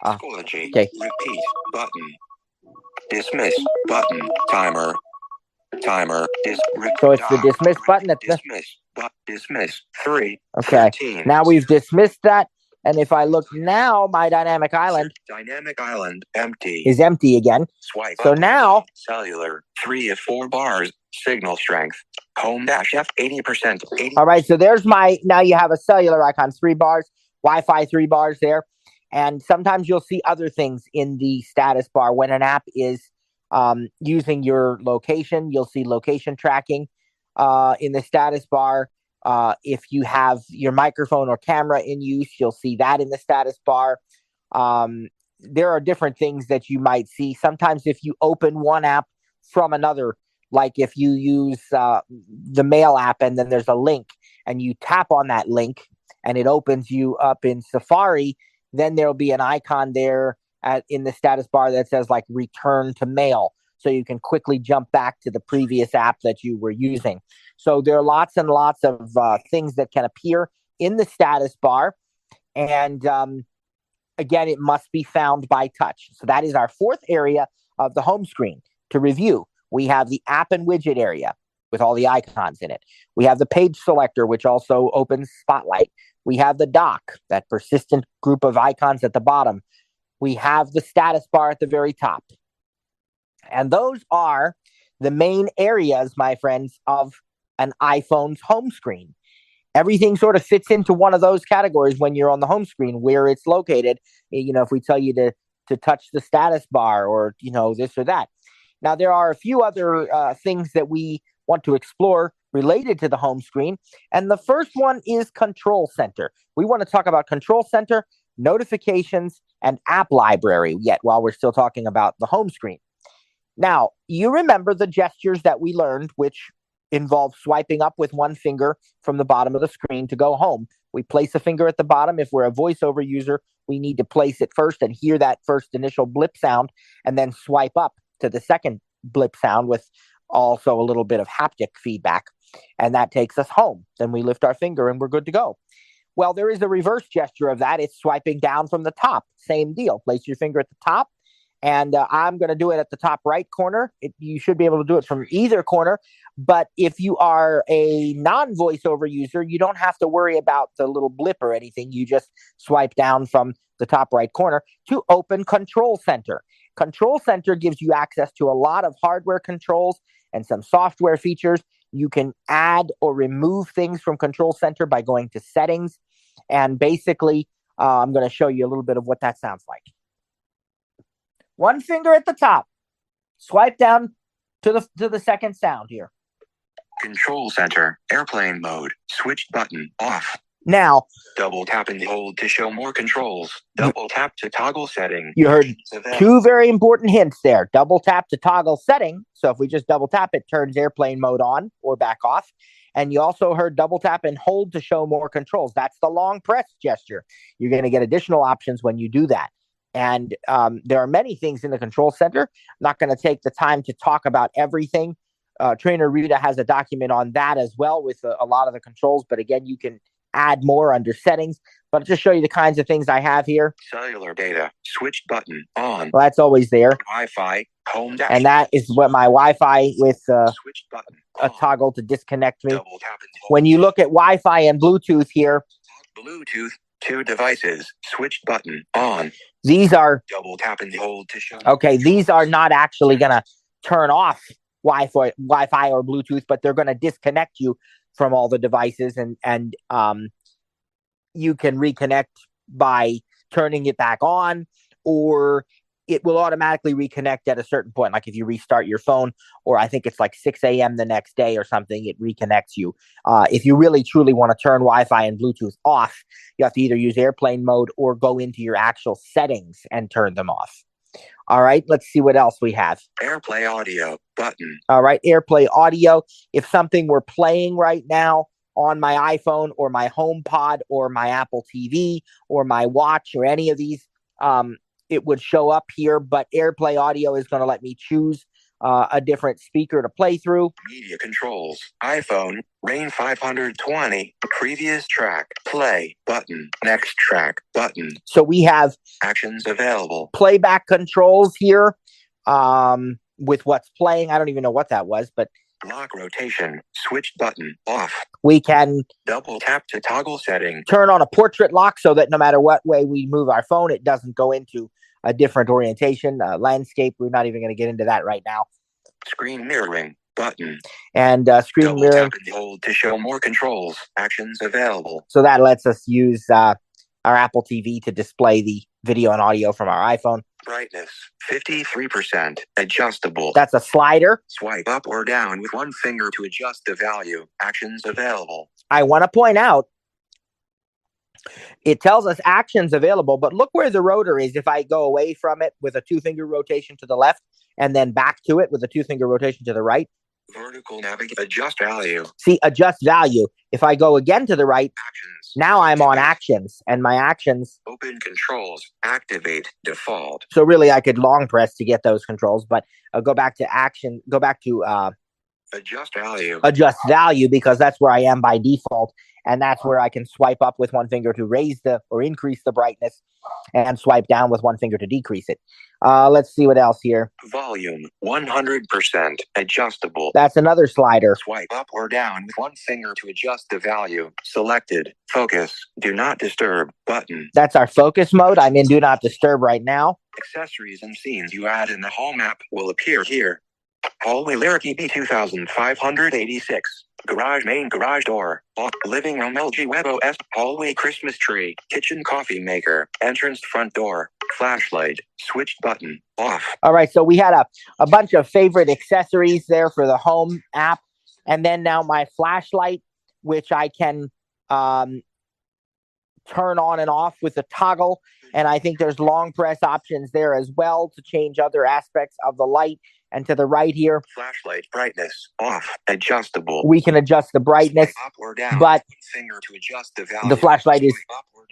Okay. Repeat button. Dismiss button. Timer. So it's the dismiss button. Dismiss 3. Okay. 13. Now we've dismissed that. And if I look now, my dynamic island empty. is empty again. Swipe So up. now, Cellular 3 of 4 bars. Signal strength. Home dash F 80%. 80. all right, so there's now you have a cellular icon, 3 bars, Wi-Fi 3 bars there. And sometimes you'll see other things in the status bar when an app is using your location. You'll see location tracking in the status bar. If you have your microphone or camera in use, you'll see that in the status bar. There are different things that you might see. Sometimes if you open one app from another, like if you use the mail app and then there's a link and you tap on that link and it opens you up in Safari, then there'll be an icon there in the status bar that says like return to mail. So you can quickly jump back to the previous app that you were using. So there are lots and lots of things that can appear in the status bar. And again, it must be found by touch. So that is our fourth area of the home screen. To review, we have the app and widget area with all the icons in it. We have the page selector, which also opens Spotlight. We have the dock, that persistent group of icons at the bottom. We have the status bar at the very top. And those are the main areas, my friends, of an iPhone's home screen. Everything sort of fits into one of those categories when you're on the home screen, where it's located. You know, if we tell you to touch the status bar or, you know, this or that. Now, there are a few other things that we want to explore related to the home screen. And the first one is Control Center. We want to talk about Control Center, notifications, and app library yet while we're still talking about the home screen. Now, you remember the gestures that we learned, which involve swiping up with one finger from the bottom of the screen to go home. We place a finger at the bottom. If we're a voiceover user, we need to place it first and hear that first initial blip sound and then swipe up to the second blip sound with also a little bit of haptic feedback. And that takes us home. Then we lift our finger and we're good to go. Well, there is a reverse gesture of that. It's swiping down from the top. Same deal. Place your finger at the top. And I'm going to do it at the top right corner. You should be able to do it from either corner. But if you are a non-voiceover user, you don't have to worry about the little blip or anything. You just swipe down from the top right corner to open Control Center. Control Center gives you access to a lot of hardware controls and some software features. You can add or remove things from Control Center by going to Settings. And basically, I'm going to show you a little bit of what that sounds like. One finger at the top. Swipe down to the second sound here. Control Center, airplane mode, switch button off. Now, double tap and hold to show more controls. Double tap to toggle setting. You heard two very important hints there. Double tap to toggle setting. So if we just double tap, it turns airplane mode on or back off. And you also heard double tap and hold to show more controls. That's the long press gesture. You're going to get additional options when you do that. And there are many things in the Control Center. I'm not going to take the time to talk about everything. Trainer Rita has a document on that as well with a lot of the controls. But again, you can add more under settings. But I'll just show you the kinds of things I have here. Cellular data, switch button on. Well, that's always there. Wi-Fi, home dash. And that is what my Wi-Fi with switch button a toggle to disconnect me. Double tap and hold. When you look at Wi-Fi and Bluetooth here. Bluetooth, 2 devices, switch button on. These are double tap and hold to show. Okay, these are not actually going to turn off Wi-Fi or Bluetooth, but they're going to disconnect you from all the devices, and you can reconnect by turning it back on, or it will automatically reconnect at a certain point. Like if you restart your phone, or I think it's like 6 a.m. the next day or something, it reconnects you. If you really truly want to turn Wi-Fi and Bluetooth off, you have to either use airplane mode or go into your actual settings and turn them off. All right, let's see what else we have. AirPlay audio button. All right, AirPlay audio. If something were playing right now on my iPhone or my HomePod or my Apple TV or my watch or any of these, it would show up here. But AirPlay audio is going to let me choose a different speaker to play through. Media controls. iPhone, Rain 520. Previous track. Play button. Next track button. So we have actions available. Playback controls here with what's playing. I don't even know what that was, but Lock rotation, switch button, off. We can Double tap to toggle setting. turn on a portrait lock so that no matter what way we move our phone, it doesn't go into a different orientation. Landscape, we're not even going to get into that right now. Screen mirroring, button. And screen Double mirroring. tap and hold to show more controls. Actions available. So that lets us use our Apple TV to display the video and audio from our iPhone. Brightness, 53%. Adjustable. That's a slider. Swipe up or down with one finger to adjust the value. Actions available. I want to point out, it tells us actions available, but look where the rotor is. If I go away from it with a 2-finger rotation to the left and then back to it with a 2-finger rotation to the right. Vertical navigate, adjust value. See, adjust value. If I go again to the right, Actions. now I'm on actions, and my actions. Open controls, activate, default. So really, I could long press to get those controls, but I'll go back to action, go back to adjust value because that's where I am by default. And that's where I can swipe up with one finger to raise or increase the brightness and swipe down with one finger to decrease it. Let's see what else here. Volume, 100%, adjustable. That's another slider. Swipe up or down with one finger to adjust the value. Selected. Focus, do not disturb, button. That's our focus mode. I'm in do not disturb right now. Accessories and scenes you add in the home app will appear here. Hallway Lyric EB 2586. Garage main garage door. Living room LG Web OS. Hallway Christmas tree. Kitchen coffee maker. Entrance front door. Flashlight. Switch button. Off. All right, so we had a bunch of favorite accessories there for the home app. And then now my flashlight, which I can turn on and off with a toggle. And I think there's long press options there as well to change other aspects of the light. And to the right here, flashlight brightness off, adjustable. We can adjust the brightness, up or down, but finger to adjust the value. The flashlight is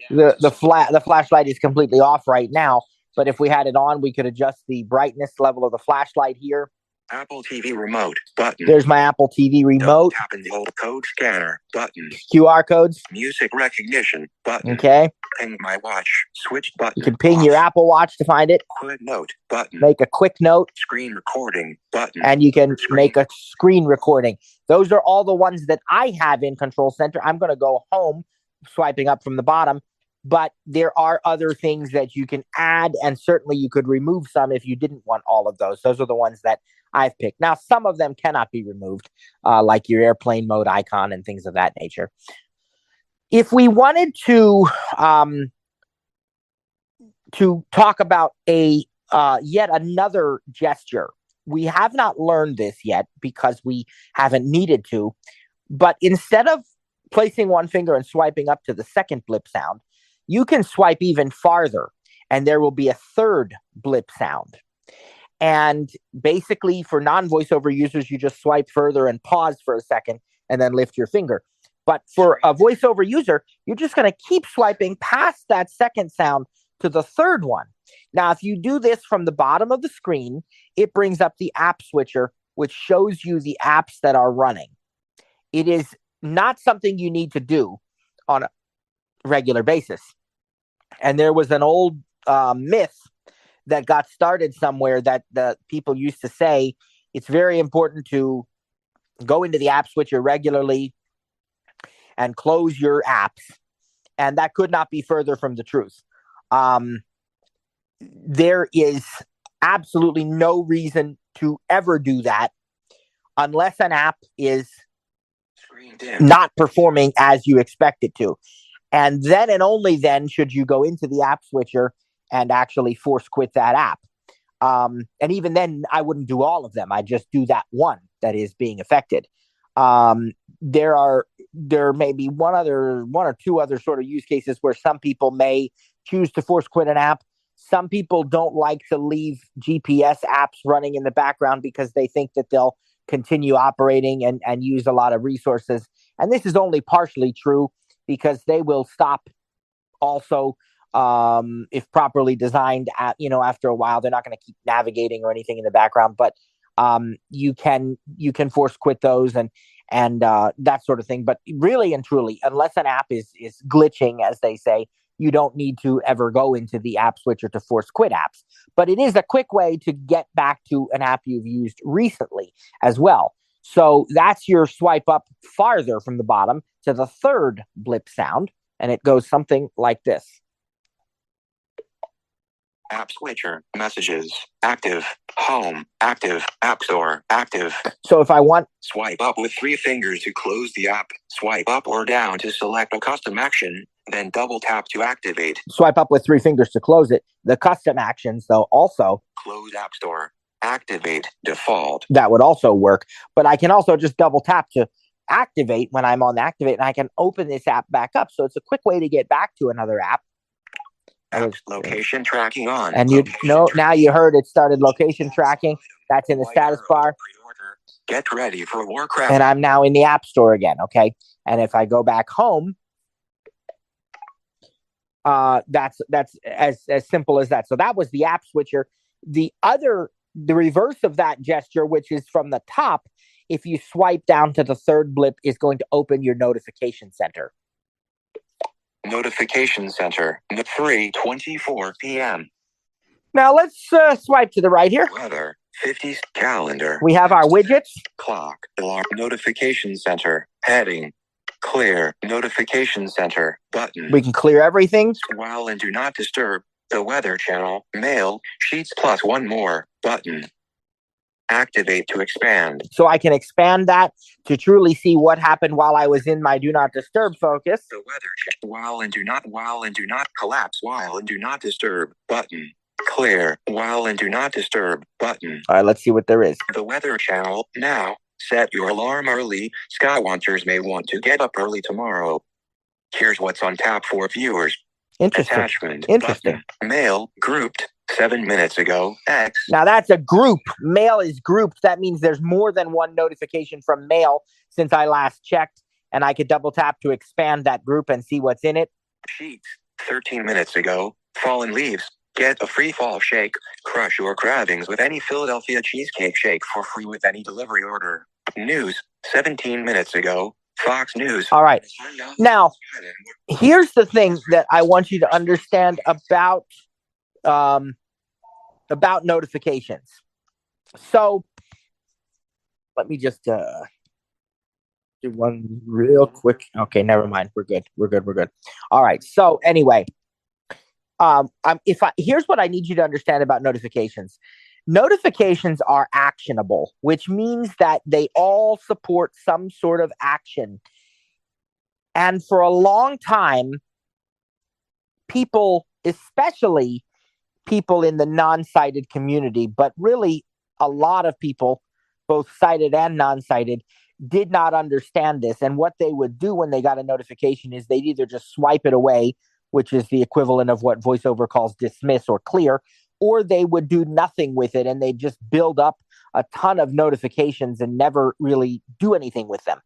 the flashlight is completely off right now. But if we had it on, we could adjust the brightness level of the flashlight here. Apple TV remote button. There's my Apple TV remote. Tap in the old code scanner button. QR codes. Music recognition button. Okay. Ping my watch. Switch button. You can ping your Apple Watch to find it. Quick note button. Make a quick note. Screen recording button. And you can make a screen recording. Those are all the ones that I have in Control Center. I'm going to go home, swiping up from the bottom. But there are other things that you can add, and certainly you could remove some if you didn't want all of those. Those are the ones that I've picked. Now, some of them cannot be removed, like your airplane mode icon and things of that nature. If we wanted to talk about yet another gesture, we have not learned this yet because we haven't needed to. But instead of placing one finger and swiping up to the second blip sound, you can swipe even farther, and there will be a third blip sound. And basically, for non-voiceover users, you just swipe further and pause for a second and then lift your finger. But for a voiceover user, you're just going to keep swiping past that second sound to the third one. Now, if you do this from the bottom of the screen, it brings up the app switcher, which shows you the apps that are running. It is not something you need to do on a regular basis. And there was an old myth that got started somewhere that the people used to say it's very important to go into the app switcher regularly and close your apps. And that could not be further from the truth. There is absolutely no reason to ever do that unless an app is not performing as you expect it to. And then and only then should you go into the app switcher and actually force quit that app. And even then, I wouldn't do all of them. I just do that one that is being affected. There may be one or two other sort of use cases where some people may choose to force quit an app. Some people don't like to leave GPS apps running in the background because they think that they'll continue operating and use a lot of resources. And this is only partially true because they will stop also if properly designed. After a while, they're not going to keep navigating or anything in the background, but you can force quit those and that sort of thing. But really and truly, unless an app is glitching, as they say, you don't need to ever go into the app switcher to force quit apps. But it is a quick way to get back to an app you've used recently as well. So that's your swipe up farther from the bottom to the third blip sound. And it goes something like this. App switcher, messages, active, home, active, app store, active. So if I want, swipe up with 3 fingers to close the app, swipe up or down to select a custom action, then double tap to activate. Swipe up with 3 fingers to close it. The custom actions, though, also. Close app store, activate, default. That would also work. But I can also just double tap to activate when I'm on the activate, and I can open this app back up. So it's a quick way to get back to another app. Location tracking on. And you know, now you heard it started location tracking. That's in the status bar. Get ready for Warcraft. And I'm now in the App Store again, okay? And if I go back home, that's as simple as that. So that was the app switcher. The reverse of that gesture, which is from the top, if you swipe down to the third blip, is going to open your notification center. Notification center, 3:24 p.m. Now let's swipe to the right here. Weather, 50s, calendar. We have our widgets. Clock, alarm, notification center, heading, clear, notification center, button. We can clear everything. While and do not disturb, the weather channel, mail, sheets plus 1 more, button. Activate to expand. So I can expand that to truly see what happened while I was in my do not disturb focus. The weather check. While and do not collapse. While and do not disturb, button. Clear. While and do not disturb, button. All right, let's see what there is. The weather channel, now. Set your alarm early. Skywatchers may want to get up early tomorrow. Here's what's on tap for viewers. Interesting. Attachment. Interesting. Button. Mail, grouped. 7 minutes ago, X. Now that's a group. Mail is grouped. That means there's more than one notification from mail since I last checked, and I could double tap to expand that group and see what's in it. Sheets, 13 minutes ago, fallen leaves. Get a free fall shake. Crush your cravings with any Philadelphia cheesecake shake for free with any delivery order. News, 17 minutes ago, Fox News. All right. Now, here's the thing that I want you to understand about notifications. So let me just do one real quick. Okay, never mind. We're good. All right. So anyway, here's what I need you to understand about notifications. Notifications are actionable, which means that they all support some sort of action. And for a long time, people, especially people in the non-sighted community, but really a lot of people, both sighted and non-sighted, did not understand this. And what they would do when they got a notification is they'd either just swipe it away, which is the equivalent of what Voiceover calls dismiss or clear, or they would do nothing with it and they'd just build up a ton of notifications and never really do anything with them.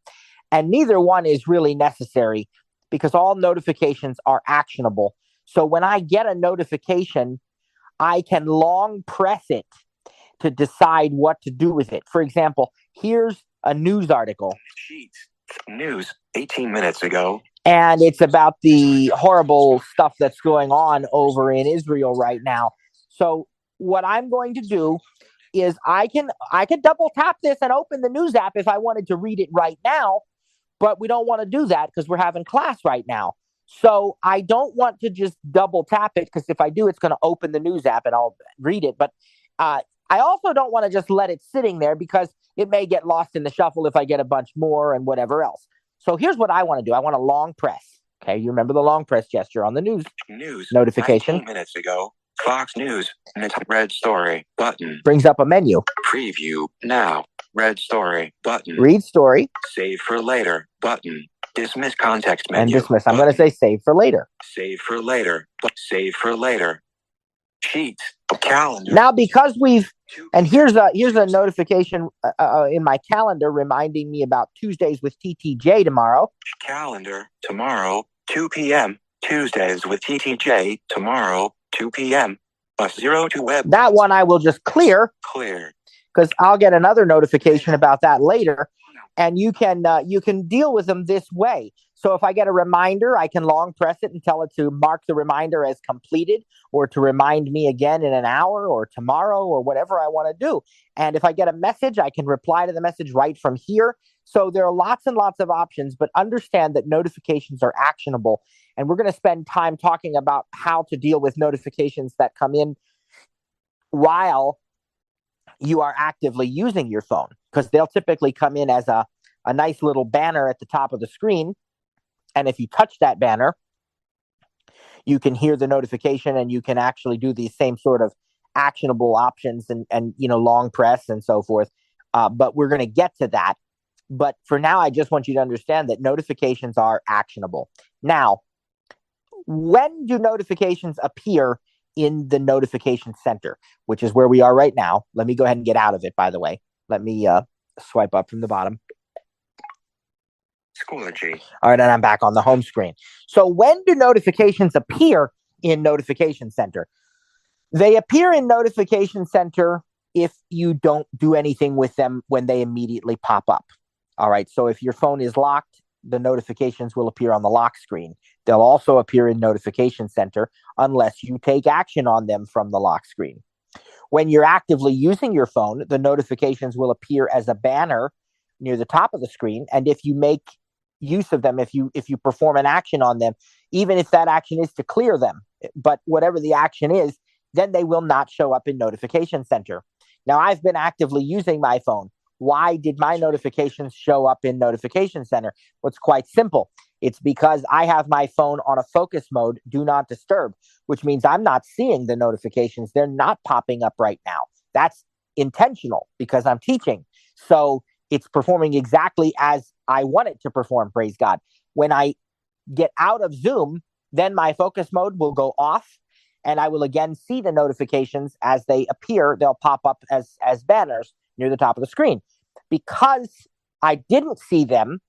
And neither one is really necessary because all notifications are actionable. So when I get a notification, I can long press it to decide what to do with it. For example, here's a news article. Sheets, news, 18 minutes ago. And it's about the horrible stuff that's going on over in Israel right now. So what I'm going to do is I can double tap this and open the news app if I wanted to read it right now, but we don't want to do that because we're having class right now. So I don't want to just double tap it because if I do, it's going to open the news app and I'll read it. But I also don't want to just let it sitting there because it may get lost in the shuffle if I get a bunch more and whatever else. So here's what I want to do. I want to long press. Okay, you remember the long press gesture on the news notification. 19 minutes ago, Fox News, red story, button. Brings up a menu. Preview, now, red story, button. Read story. Save for later, button. Dismiss context menu. And dismiss. I'm going to say save for later. Save for later, save for later. Sheets, calendar. Now, because and here's a notification in my calendar reminding me about Tuesdays with TTJ tomorrow. Calendar, tomorrow, 2 p.m. Tuesdays with TTJ, tomorrow, 2 p.m. Bus 0 to web. That one I will just clear. Clear. Because I'll get another notification about that later. And you can deal with them this way. So if I get a reminder, I can long press it and tell it to mark the reminder as completed, or to remind me again in an hour or tomorrow or whatever I want to do. And if I get a message, I can reply to the message right from here. So there are lots and lots of options, but understand that notifications are actionable. And we're going to spend time talking about how to deal with notifications that come in while you are actively using your phone, because they'll typically come in as a nice little banner at the top of the screen. And if you touch that banner, you can hear the notification and you can actually do these same sort of actionable options and long press and so forth. But we're going to get to that. But for now, I just want you to understand that notifications are actionable. Now, when do notifications appear in the notification center, which is where we are right now? Let me go ahead and get out of it, by the way. Let me swipe up from the bottom. Schoology. All right, and I'm back on the home screen. So when do notifications appear in Notification Center? They appear in Notification Center if you don't do anything with them when they immediately pop up. All right, so if your phone is locked, the notifications will appear on the lock screen. They'll also appear in Notification Center unless you take action on them from the lock screen. When you're actively using your phone, the notifications will appear as a banner near the top of the screen. And if you make use of them, if you perform an action on them, even if that action is to clear them, but whatever the action is, then they will not show up in Notification Center. Now, I've been actively using my phone. Why did my notifications show up in Notification Center? Well, it's quite simple. It's because I have my phone on a focus mode, do not disturb, which means I'm not seeing the notifications. They're not popping up right now. That's intentional because I'm teaching. So it's performing exactly as I want it to perform, praise God. When I get out of Zoom, then my focus mode will go off and I will again see the notifications as they appear. They'll pop up as banners near the top of the screen. Because I didn't see them,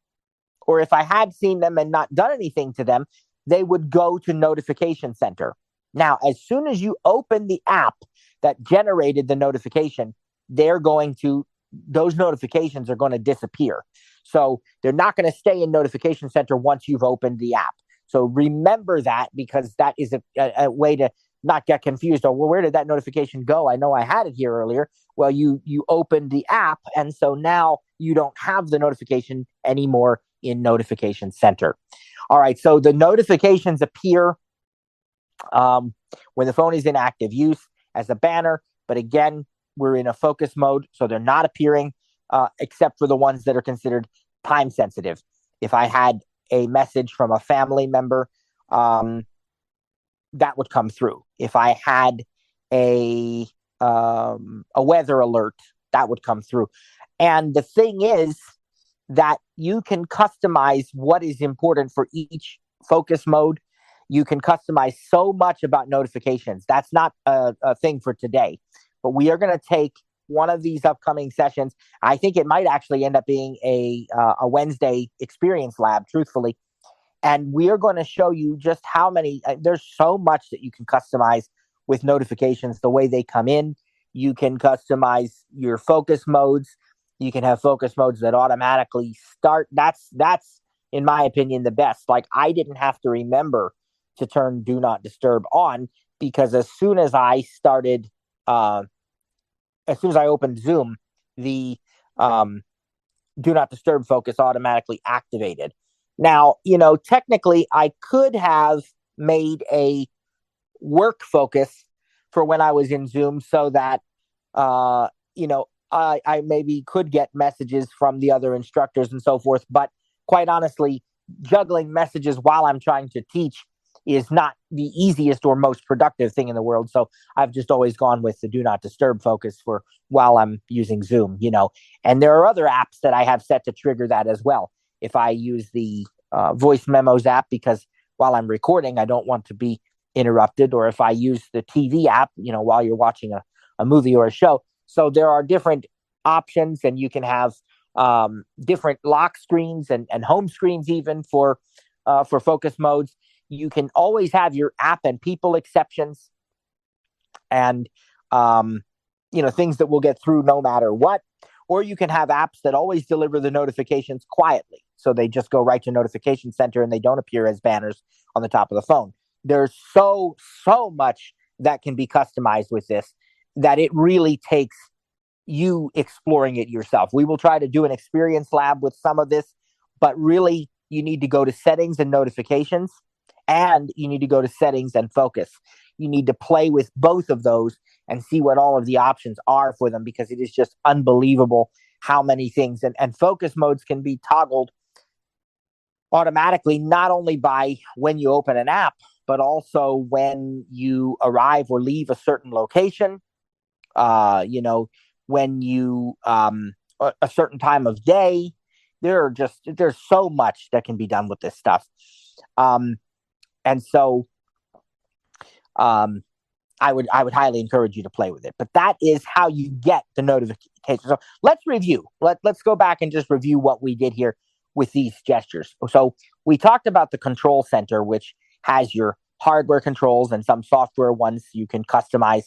or if I had seen them and not done anything to them, they would go to Notification Center. Now, as soon as you open the app that generated the notification, those notifications are going to disappear. So they're not going to stay in Notification Center once you've opened the app. So remember that, because that is a way to not get confused. Well, where did that notification go? I know I had it here earlier. Well, you opened the app, and so now you don't have the notification anymore in Notification Center. All right, so the notifications appear when the phone is in active use as a banner, but again, we're in a focus mode, so they're not appearing except for the ones that are considered time sensitive. If I had a message from a family member, that would come through. If I had a weather alert, that would come through. And the thing is that you can customize what is important for each focus mode. You can customize so much about notifications. That's not a thing for today, but we are going to take one of these upcoming sessions. I think it might actually end up being a Wednesday experience lab, truthfully. And we are going to show you just how many, there's so much that you can customize with notifications, the way they come in. You can customize your focus modes. You can have focus modes that automatically start. That's in my opinion, the best. Like, I didn't have to remember to turn Do Not Disturb on, because as soon as I opened Zoom, the Do Not Disturb focus automatically activated. Now, technically, I could have made a work focus for when I was in Zoom so that, I maybe could get messages from the other instructors and so forth. But quite honestly, juggling messages while I'm trying to teach is not the easiest or most productive thing in the world. So I've just always gone with the Do Not Disturb focus for while I'm using Zoom, and there are other apps that I have set to trigger that as well. If I use the voice memos app, because while I'm recording, I don't want to be interrupted, or if I use the TV app, while you're watching a movie or a show. So there are different options, and you can have different lock screens and home screens even for focus modes. You can always have your app and people exceptions, and things that will get through no matter what. Or you can have apps that always deliver the notifications quietly. so they just go right to Notification Center and they don't appear as banners on the top of the phone. There's so much that can be customized with this that it really takes you exploring it yourself. We will try to do an experience lab with some of this, but really you need to go to settings and notifications, and you need to go to settings and focus. You need to play with both of those and see what all of the options are for them, because it is just unbelievable how many things. And focus modes can be toggled automatically, not only by when you open an app, but also when you arrive or leave a certain location. When you a certain time of day. There's so much that can be done with this stuff. And so I would highly encourage you to play with it. But that is how you get the notification. So let's review. Let's go back and just review what we did here with these gestures. So we talked about the control center, which has your hardware controls and some software ones you can customize.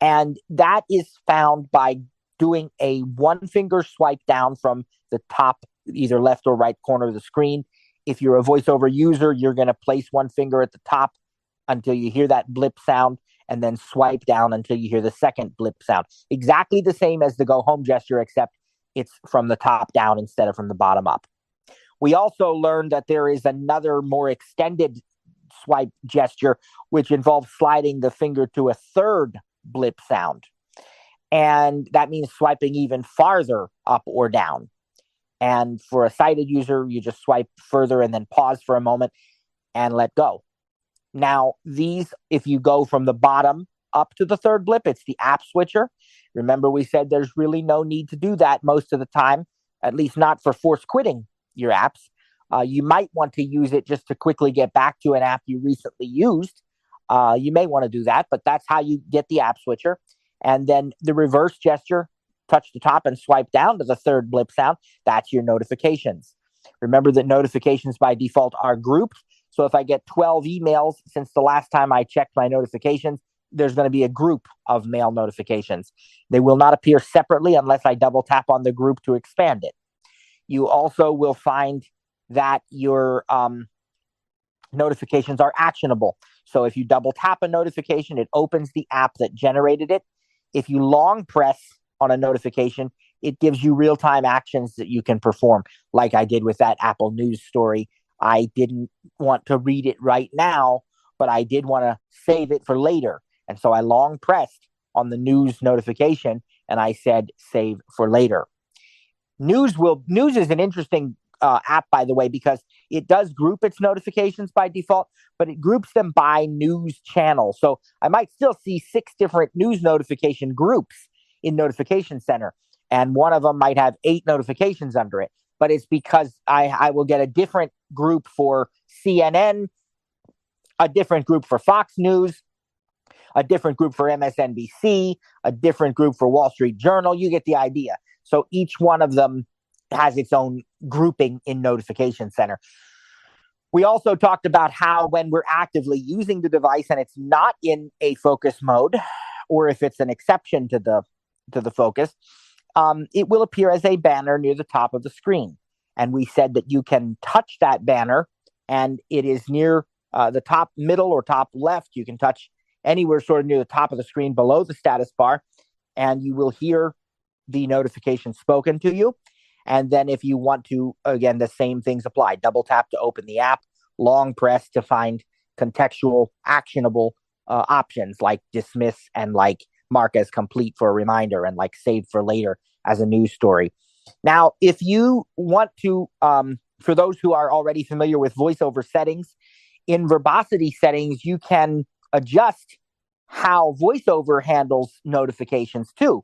And that is found by doing a one finger swipe down from the top, either left or right corner of the screen. If you're a VoiceOver user, you're going to place one finger at the top until you hear that blip sound, and then swipe down until you hear the second blip sound. Exactly the same as the go home gesture, except it's from the top down instead of from the bottom up. We also learned that there is another more extended swipe gesture, which involves sliding the finger to a third blip sound. And that means swiping even farther up or down. And for a sighted user, you just swipe further and then pause for a moment and let go. Now, these, if you go from the bottom up to the third blip, it's the app switcher. Remember, we said there's really no need to do that most of the time, at least not for force quitting your apps. You might want to use it just to quickly get back to an app you recently used. You may want to do that, but that's how you get the app switcher. And then the reverse gesture, touch the top and swipe down to the third blip sound. That's your notifications. Remember that notifications by default are grouped. So if I get 12 emails since the last time I checked my notifications, there's going to be a group of mail notifications. They will not appear separately unless I double tap on the group to expand it. You also will find that your notifications are actionable. So if you double tap a notification, it opens the app that generated it. If you long press on a notification, it gives you real-time actions that you can perform, like I did with that Apple News story. I didn't want to read it right now, but I did want to save it for later. And so I long pressed on the news notification and I said, save for later. News is an interesting app, by the way, because it does group its notifications by default, but it groups them by news channel. So I might still see 6 different news notification groups in Notification Center, and one of them might have 8 notifications under it. But it's because I will get a different group for CNN, a different group for Fox News, a different group for MSNBC, a different group for Wall Street Journal. You get the idea. So each one of them has its own grouping in Notification Center. We also talked about how when we're actively using the device and it's not in a focus mode, or if it's an exception to the focus, it will appear as a banner near the top of the screen. And we said that you can touch that banner and it is near the top middle or top left. You can touch anywhere sort of near the top of the screen below the status bar, and you will hear the notification spoken to you. And then if you want to, again, the same things apply. Double tap to open the app, long press to find contextual, actionable options like dismiss and like mark as complete for a reminder and like save for later as a news story. Now, if you want to, for those who are already familiar with VoiceOver settings, in verbosity settings, you can adjust how VoiceOver handles notifications too.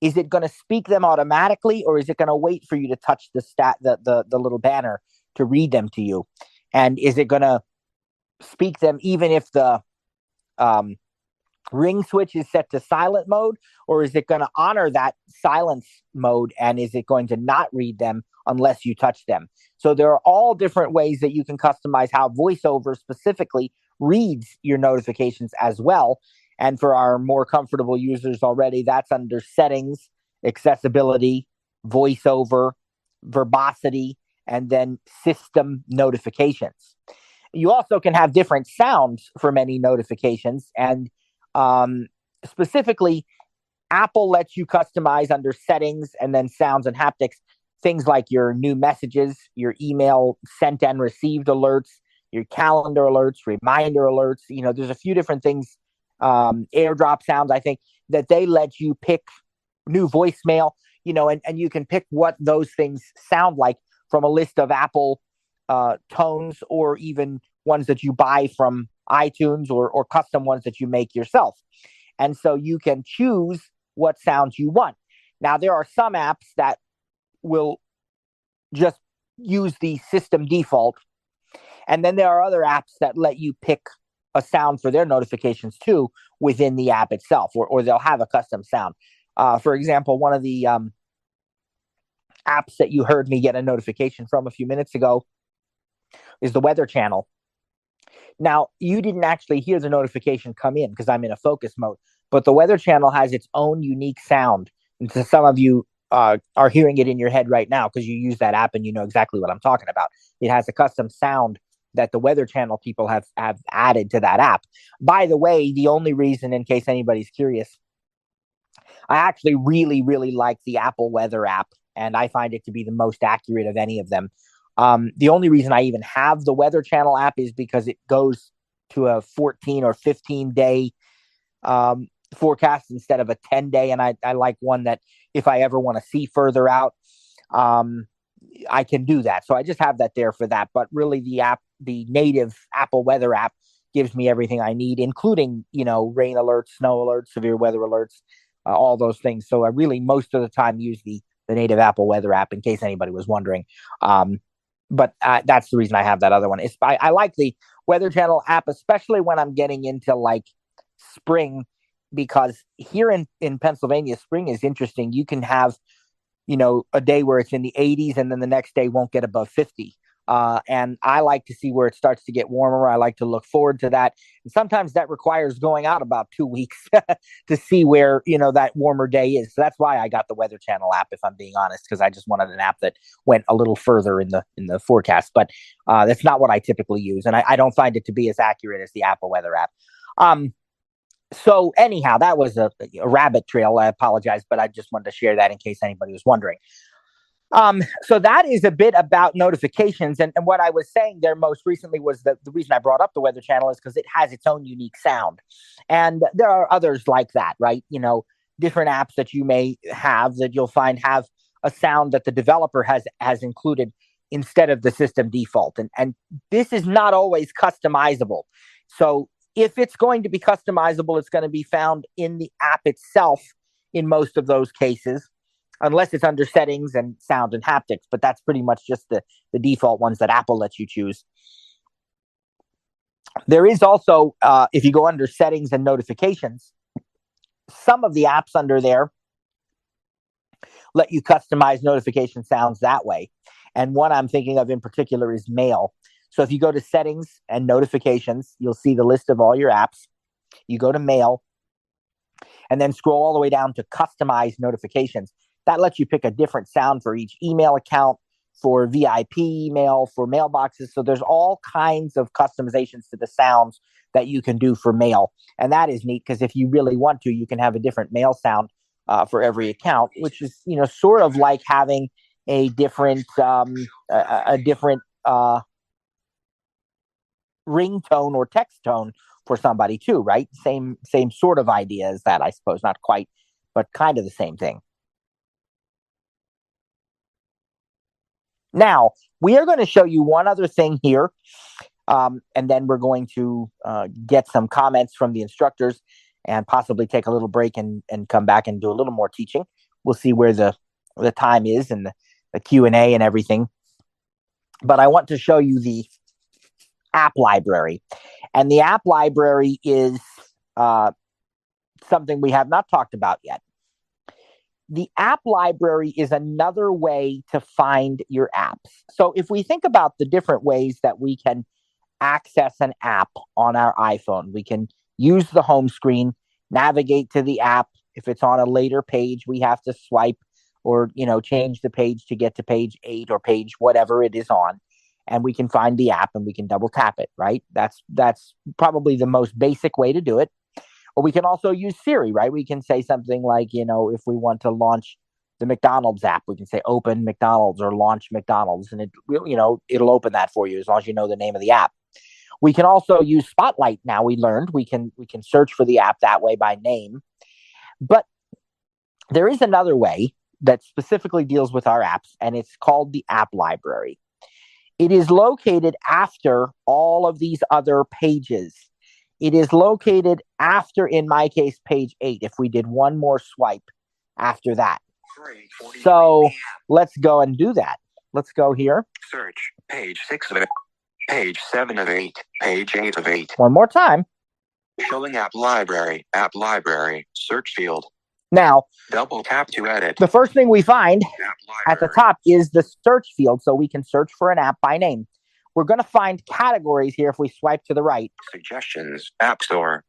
Is it going to speak them automatically, or is it going to wait for you to touch the little banner to read them to you? And is it going to speak them even if the ring switch is set to silent mode, or is it going to honor that silence mode, and is it going to not read them unless you touch them? So there are all different ways that you can customize how VoiceOver specifically reads your notifications as well. And for our more comfortable users already, that's under settings, accessibility, VoiceOver, verbosity, and then system notifications. You also can have different sounds for many notifications. And specifically, Apple lets you customize under settings and then sounds and haptics things like your new messages, your email sent and received alerts, your calendar alerts, reminder alerts. There's a few different things, airdrop sounds, I think, that they let you pick new voicemail, and you can pick what those things sound like from a list of Apple tones, or even ones that you buy from iTunes, or custom ones that you make yourself. And so you can choose what sounds you want. Now, there are some apps that will just use the system default. And then there are other apps that let you pick a sound for their notifications too within the app itself, or they'll have a custom sound. For example, one of the apps that you heard me get a notification from a few minutes ago is the Weather Channel. Now, you didn't actually hear the notification come in because I'm in a focus mode, but the Weather Channel has its own unique sound. And so some of you are hearing it in your head right now because you use that app and you know exactly what I'm talking about. It has a custom sound that the Weather Channel people have added to that app. By the way, the only reason, in case anybody's curious, I actually really, really like the Apple Weather app, and I find it to be the most accurate of any of them. The only reason I even have the Weather Channel app is because it goes to a 14 or 15 day forecast instead of a 10-day. And I like one that if I ever want to see further out, I can do that. So I just have that there for that. But really, the native Apple Weather app gives me everything I need, including, rain alerts, snow alerts, severe weather alerts, all those things. So I really, most of the time, use the native Apple Weather app, in case anybody was wondering. But that's the reason I have that other one. I like the Weather Channel app, especially when I'm getting into like spring, because here in Pennsylvania, spring is interesting. You can have, a day where it's in the 80s and then the next day won't get above 50. And I like to see where it starts to get warmer. I like to look forward to that. And sometimes that requires going out about 2 weeks to see where, that warmer day is. So that's why I got the Weather Channel app, if I'm being honest, because I just wanted an app that went a little further in the forecast. But that's not what I typically use. And I don't find it to be as accurate as the Apple Weather app. So anyhow, that was a rabbit trail. I apologize, but I just wanted to share that in case anybody was wondering. So that is a bit about notifications. And what I was saying there most recently was that the reason I brought up the Weather Channel is because it has its own unique sound. And there are others like that, right? Different apps that you may have that you'll find have a sound that the developer has included instead of the system default. And this is not always customizable. So if it's going to be customizable, it's going to be found in the app itself in most of those cases, unless it's under settings and sound and haptics. But that's pretty much just the default ones that Apple lets you choose. There is also, if you go under settings and notifications, some of the apps under there let you customize notification sounds that way. And one I'm thinking of in particular is Mail. So if you go to settings and notifications, you'll see the list of all your apps. You go to Mail and then scroll all the way down to customize notifications. That lets you pick a different sound for each email account, for VIP email, for mailboxes. So there's all kinds of customizations to the sounds that you can do for Mail. And that is neat because if you really want to, you can have a different Mail sound for every account, which is, sort of like having a different ringtone or text tone for somebody too, right? Same sort of idea as that, I suppose. Not quite, but kind of the same thing. Now, we are going to show you one other thing here, and then we're going to get some comments from the instructors and possibly take a little break and come back and do a little more teaching. We'll see where the time is and the Q&A and everything. But I want to show you the app library. And the app library is something we have not talked about yet. The app library is another way to find your apps. So if we think about the different ways that we can access an app on our iPhone, we can use the home screen, navigate to the app. If it's on a later page, we have to swipe or, change the page to get to page 8 or page whatever it is on. And we can find the app and we can double tap it, right? That's probably the most basic way to do it. Or we can also use Siri, right? We can say something like, if we want to launch the McDonald's app, we can say open McDonald's or launch McDonald's, and it'll open that for you as long as you know the name of the app. We can also use Spotlight. Now we learned we can search for the app that way by name. But there is another way that specifically deals with our apps, and it's called the app library. It is located after all of these other pages. It is located after, in my case, page 8, if we did one more swipe after that. So let's go and do that. Let's go here. Search page 6 of 8, page 7 of 8, page 8 of 8. One more time. Showing app library, search field. Now, double tap to edit. The first thing we find at the top is the search field, so we can search for an app by name. We're going to find categories here if we swipe to the right. Suggestions, App Store,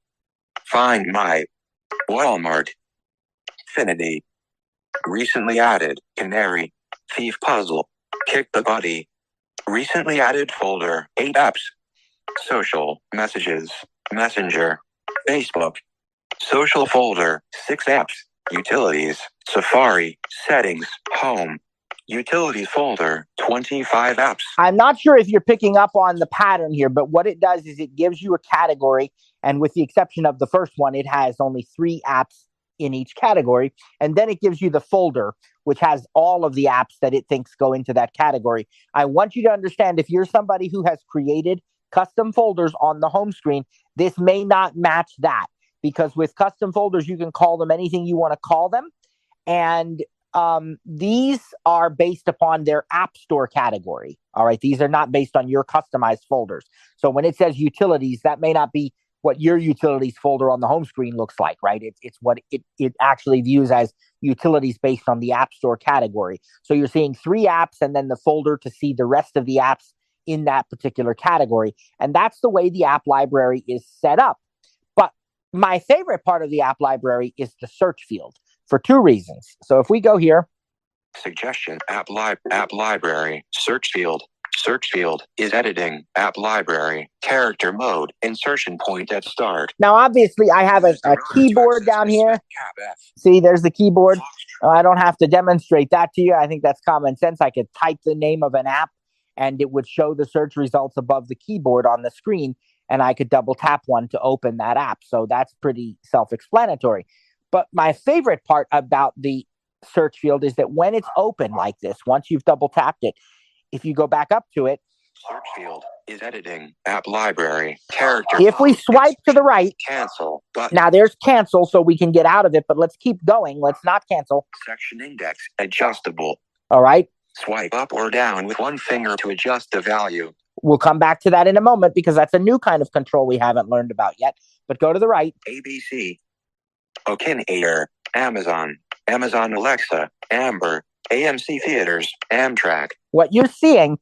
Find My, Walmart, Finity, recently added, Canary, Thief Puzzle, Kick the Body, recently added folder, 8 apps, Social, Messages, Messenger, Facebook, Social folder, 6 apps, Utilities, Safari, Settings, Home, Utilities folder, 25 apps. I'm not sure if you're picking up on the pattern here, but what it does is it gives you a category, and with the exception of the first one, it has only 3 apps in each category, and then it gives you the folder, which has all of the apps that it thinks go into that category. I want you to understand, if you're somebody who has created custom folders on the home screen, this may not match that, because with custom folders, you can call them anything you want to call them, and these are based upon their App Store category. All right. These are not based on your customized folders. So when it says utilities, that may not be what your utilities folder on the home screen looks like, right? It's what it actually views as utilities based on the App Store category. So you're seeing 3 apps and then the folder to see the rest of the apps in that particular category. And that's the way the app library is set up. But my favorite part of the app library is the search field, for 2 reasons. So if we go here. Suggestion, app library, search field is editing, app library, character mode, insertion point at start. Now, obviously, I have a keyboard down here. See, there's the keyboard. I don't have to demonstrate that to you. I think that's common sense. I could type the name of an app and it would show the search results above the keyboard on the screen, and I could double tap one to open that app. So that's pretty self-explanatory. But my favorite part about the search field is that when it's open like this, once you've double tapped it, if you go back up to it, search field is editing, app library, character. If we swipe to the right, cancel button. Now there's cancel, so we can get out of it, but let's keep going. Let's not cancel. Section index, adjustable. All right. Swipe up or down with one finger to adjust the value. We'll come back to that in a moment because that's a new kind of control we haven't learned about yet. But go to the right. ABC. Okinator, Amazon Alexa, Amber, AMC Theaters, Amtrak. What you're seeing,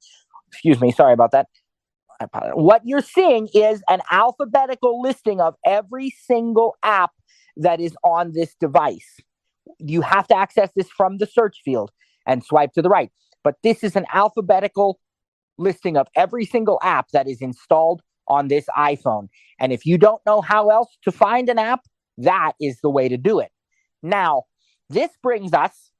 excuse me, sorry about that. What you're seeing is an alphabetical listing of every single app that is on this device. You have to access this from the search field and swipe to the right. But this is an alphabetical listing of every single app that is installed on this iPhone. And if you don't know how else to find an app, that is the way to do it. Now, this brings us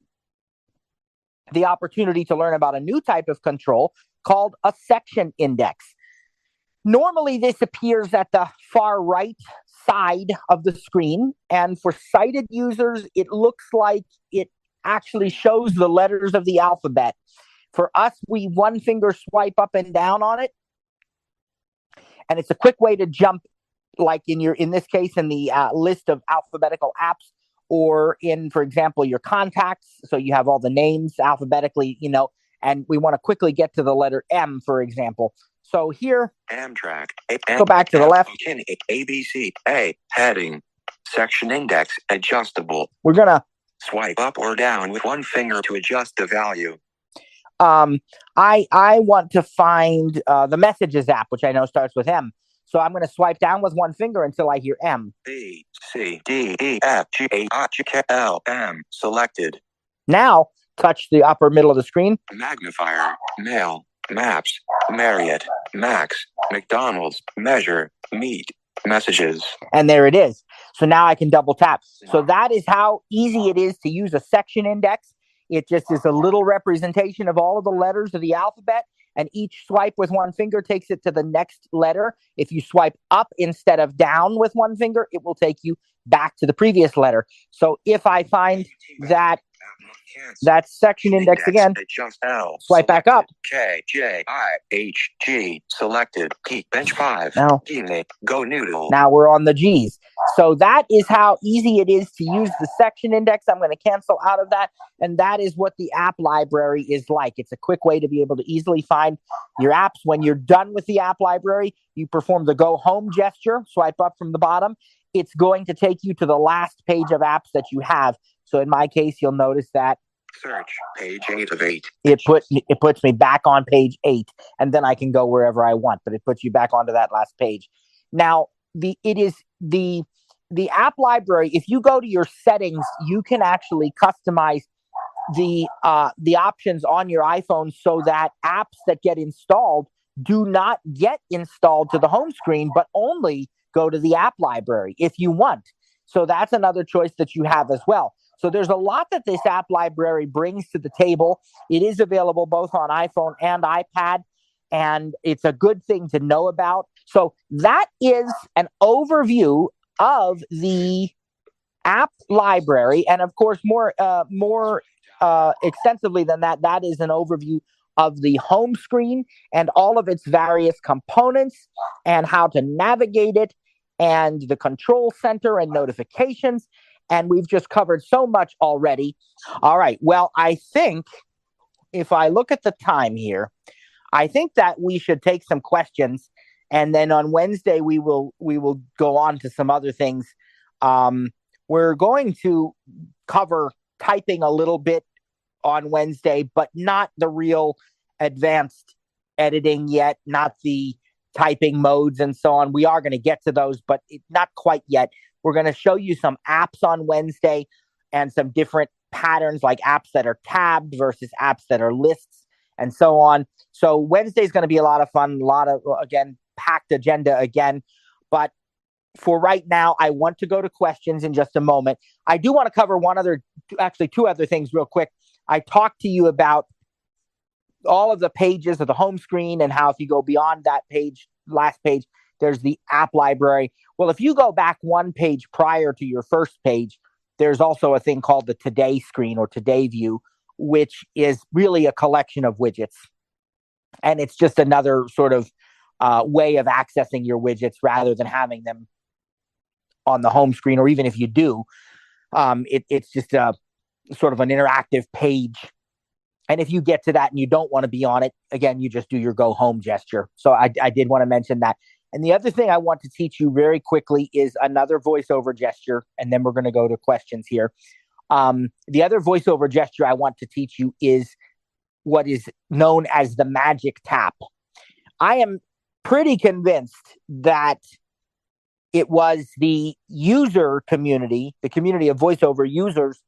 the opportunity to learn about a new type of control called a section index. Normally, this appears at the far right side of the screen, and for sighted users, it looks like it actually shows the letters of the alphabet. For us, we one finger swipe up and down on it, and it's a quick way to jump, like in this case, in the list of alphabetical apps, or in, for example, your contacts. So you have all the names alphabetically, and we want to quickly get to the letter M, for example. So here, Amtrak. Go back to the left. ABC, A, heading, section index, adjustable. We're going to swipe up or down with one finger to adjust the value. I want to find the Messages app, which I know starts with M. So I'm going to swipe down with one finger until I hear M. B, C, D, E, F, G, H, I, J, K, L, M. Selected. Now, touch the upper middle of the screen. Magnifier, mail, maps, Marriott, Max, McDonald's, measure, meet, messages. And there it is. So now I can double tap. So that is how easy it is to use a section index. It just is a little representation of all of the letters of the alphabet, and each swipe with one finger takes it to the next letter. If you swipe up instead of down with one finger, it will take you back to the previous letter. So if I find that section index again, Adjust L. swipe back up. K, J, I, H, G, selected, Geek Bench 5, Now, Go Noodle. Now we're on the G's. So that is how easy it is to use the section index. I'm going to cancel out of that. And that is what the app library is like. It's a quick way to be able to easily find your apps. When you're done with the app library, you perform the go home gesture, swipe up from the bottom. It's going to take you to the last page of apps that you have. So in my case, you'll notice that search page 8 of 8. It puts me back on page 8, and then I can go wherever I want, but it puts you back onto that last page. Now, the app library, if you go to your settings, you can actually customize the options on your iPhone so that apps that get installed do not get installed to the home screen, but only go to the app library if you want. So that's another choice that you have as well. So there's a lot that this app library brings to the table. It is available both on iPhone and iPad, and it's a good thing to know about. So that is an overview of the app library. And of course, more extensively than that, that is an overview of the home screen and all of its various components and how to navigate it and the control center and notifications. And we've just covered so much already. All right. Well, I think if I look at the time here, I think that we should take some questions. And then on Wednesday, we will go on to some other things. We're going to cover typing a little bit on Wednesday, but not the real advanced editing yet, not the typing modes and so on. We are going to get to those, but not quite yet. We're going to show you some apps on Wednesday and some different patterns, like apps that are tabbed versus apps that are lists and so on. So Wednesday is going to be a lot of fun, a lot of, again, packed agenda again. But for right now, I want to go to questions in just a moment. I do want to cover two other things real quick. I talked to you about all of the pages of the home screen and how if you go beyond that page, last page, there's the app library. Well, if you go back one page prior to your first page, there's also a thing called the Today screen or Today view, which is really a collection of widgets. And it's just another sort of way of accessing your widgets rather than having them on the home screen, or even if you do, it's just a sort of an interactive page. And if you get to that and you don't want to be on it, again, you just do your go home gesture. So I did want to mention that. And the other thing I want to teach you very quickly is another voiceover gesture, and then we're going to go to questions here. The other voiceover gesture I want to teach you is what is known as the magic tap. I am pretty convinced that it was the user community, the community of voiceover users,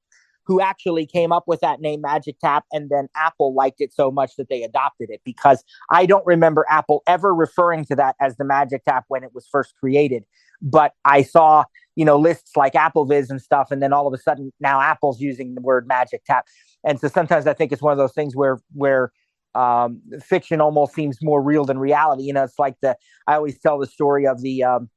who actually came up with that name Magic Tap, and then Apple liked it so much that they adopted it, because I don't remember Apple ever referring to that as the Magic Tap when it was first created. But I saw, lists like AppleViz and stuff, and then all of a sudden now Apple's using the word Magic Tap. And so sometimes I think it's one of those things where fiction almost seems more real than reality. It's like I always tell the story of the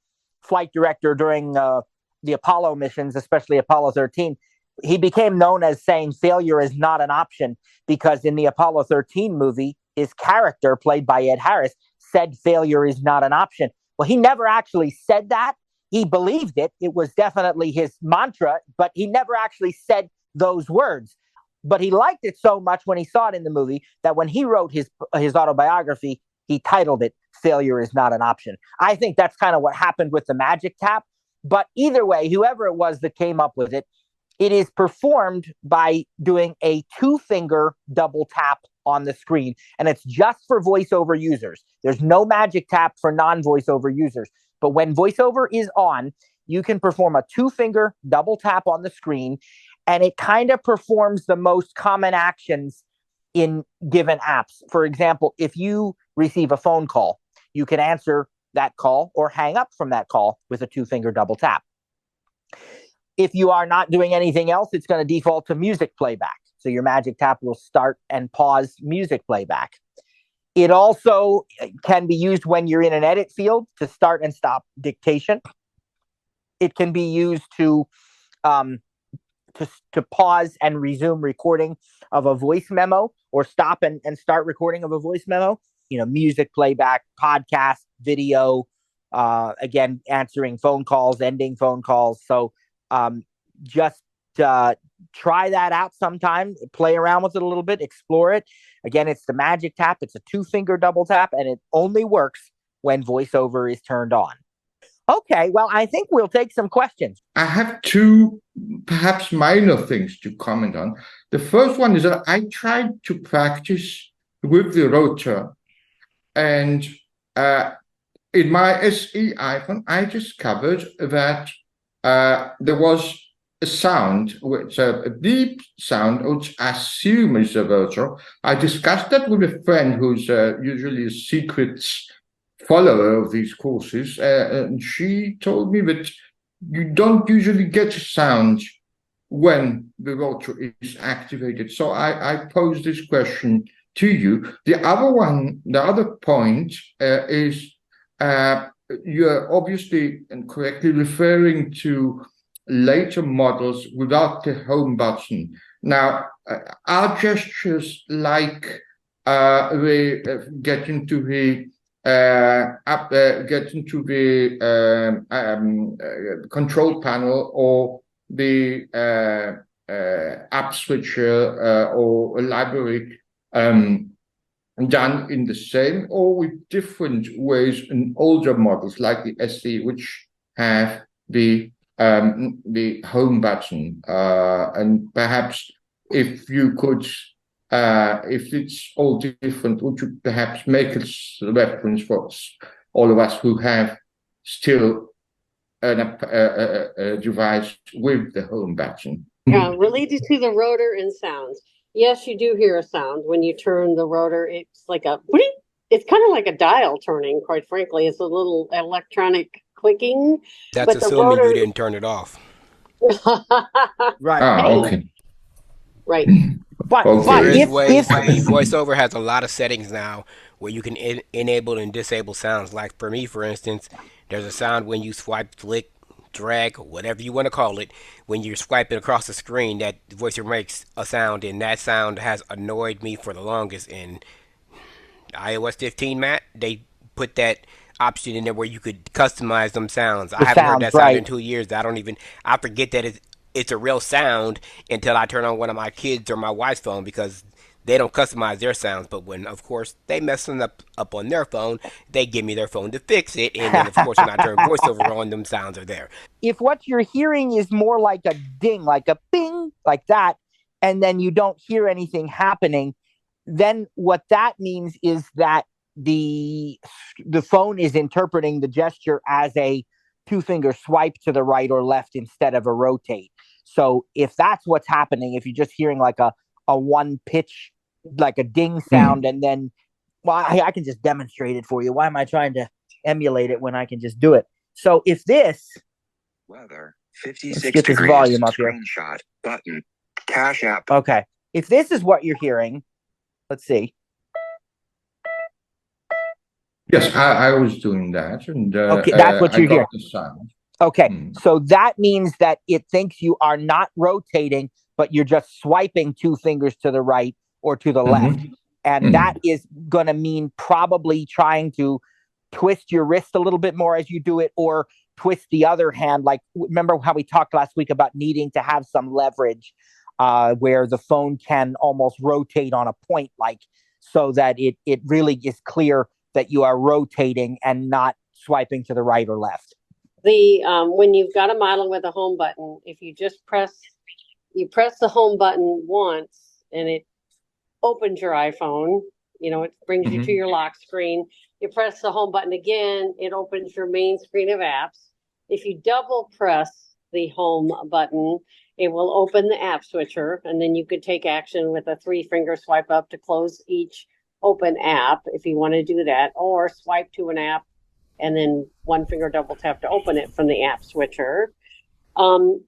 flight director during the Apollo missions, especially Apollo 13. He became known as saying failure is not an option, because in the Apollo 13 movie, his character, played by Ed Harris, said failure is not an option. Well, he never actually said that. He believed it. It was definitely his mantra, but he never actually said those words. But he liked it so much when he saw it in the movie that when he wrote his autobiography, he titled it Failure is Not an Option. I think that's kind of what happened with the Magic Tap. But either way, whoever it was that came up with it, it is performed by doing a 2-finger double tap on the screen, and it's just for voiceover users. There's no Magic Tap for non-voiceover users. But when voiceover is on, you can perform a 2-finger double tap on the screen, and it kind of performs the most common actions in given apps. For example, if you receive a phone call, you can answer that call or hang up from that call with a two-finger double tap. If you are not doing anything else, it's going to default to music playback. So your magic tap will start and pause music playback. It also can be used when you're in an edit field to start and stop dictation. It can be used to pause and resume recording of a voice memo, or stop and start recording of a voice memo. Music playback, podcast, video, again, answering phone calls, ending phone calls. So just try that out sometime, play around with it a little bit, explore it. Again, it's the magic tap. It's a two-finger double tap, and it only works when VoiceOver is turned on. Okay, well, I think we'll take some questions. I have two perhaps minor things to comment on. The first one is that I tried to practice with the rotor, and in my SE iPhone, I discovered that there was a sound, which a deep sound, which I assume is a rotor. I discussed that with a friend who's usually a secret follower of these courses, and she told me that you don't usually get a sound when the rotor is activated. So I pose this question to you. The other point is you're obviously and correctly referring to later models without the home button. Now, are gestures like get into the control panel, or the app switcher or a library done in the same or with different ways in older models like the SE, which have the home button? And perhaps if you could, if it's all different, would you perhaps make a reference for all of us who have still a device with the home button? Related to the rotor and sounds. Yes, you do hear a sound when you turn the rotor. It's like it's kind of like a dial turning, quite frankly. It's a little electronic clicking. That's assuming you didn't turn it off. Right. Okay. Right. But there is ways. I mean, VoiceOver has a lot of settings now where you can enable and disable sounds. Like for me, for instance, there's a sound when you swipe, flick, drag, whatever you want to call it, when you're swiping across the screen, that VoiceOver makes a sound, and that sound has annoyed me for the longest. In iOS 15, Matt, they put that option in there where you could customize them sounds. I haven't heard that sound in 2 years. I forget that it's a real sound until I turn on one of my kids or my wife's phone, because they don't customize their sounds. But when, of course, they mess them up on their phone, they give me their phone to fix it. And then, of course, when I turn VoiceOver on, them sounds are there. If what you're hearing is more like a ding, like a bing, like that, and then you don't hear anything happening, then what that means is that the phone is interpreting the gesture as a two-finger swipe to the right or left instead of a rotate. So if that's what's happening, if you're just hearing like a one pitch, like a ding sound, and then, well, I can just demonstrate it for you. Why am I trying to emulate it when I can just do it? So if this weather 56 get this degrees volume up here. Screenshot button, Cash App. Okay, if this is what you're hearing, let's see. Yes, I was doing that, and okay, that's what you're hearing. The sound. Okay, so that means that it thinks you are not rotating, but you're just swiping two fingers to the right or to the left. And that is going to mean probably trying to twist your wrist a little bit more as you do it, or twist the other hand. Like, remember how we talked last week about needing to have some leverage where the phone can almost rotate on a point, like, so that it really is clear that you are rotating and not swiping to the right or left. When you've got a model with a home button, if you just press the home button once and it opens your iPhone, it brings you to your lock screen. You press the home button again, it opens your main screen of apps. If you double press the home button, it will open the app switcher, and then you could take action with a 3-finger swipe up to close each open app if you want to do that, or swipe to an app and then 1-finger double tap to open it from the app switcher.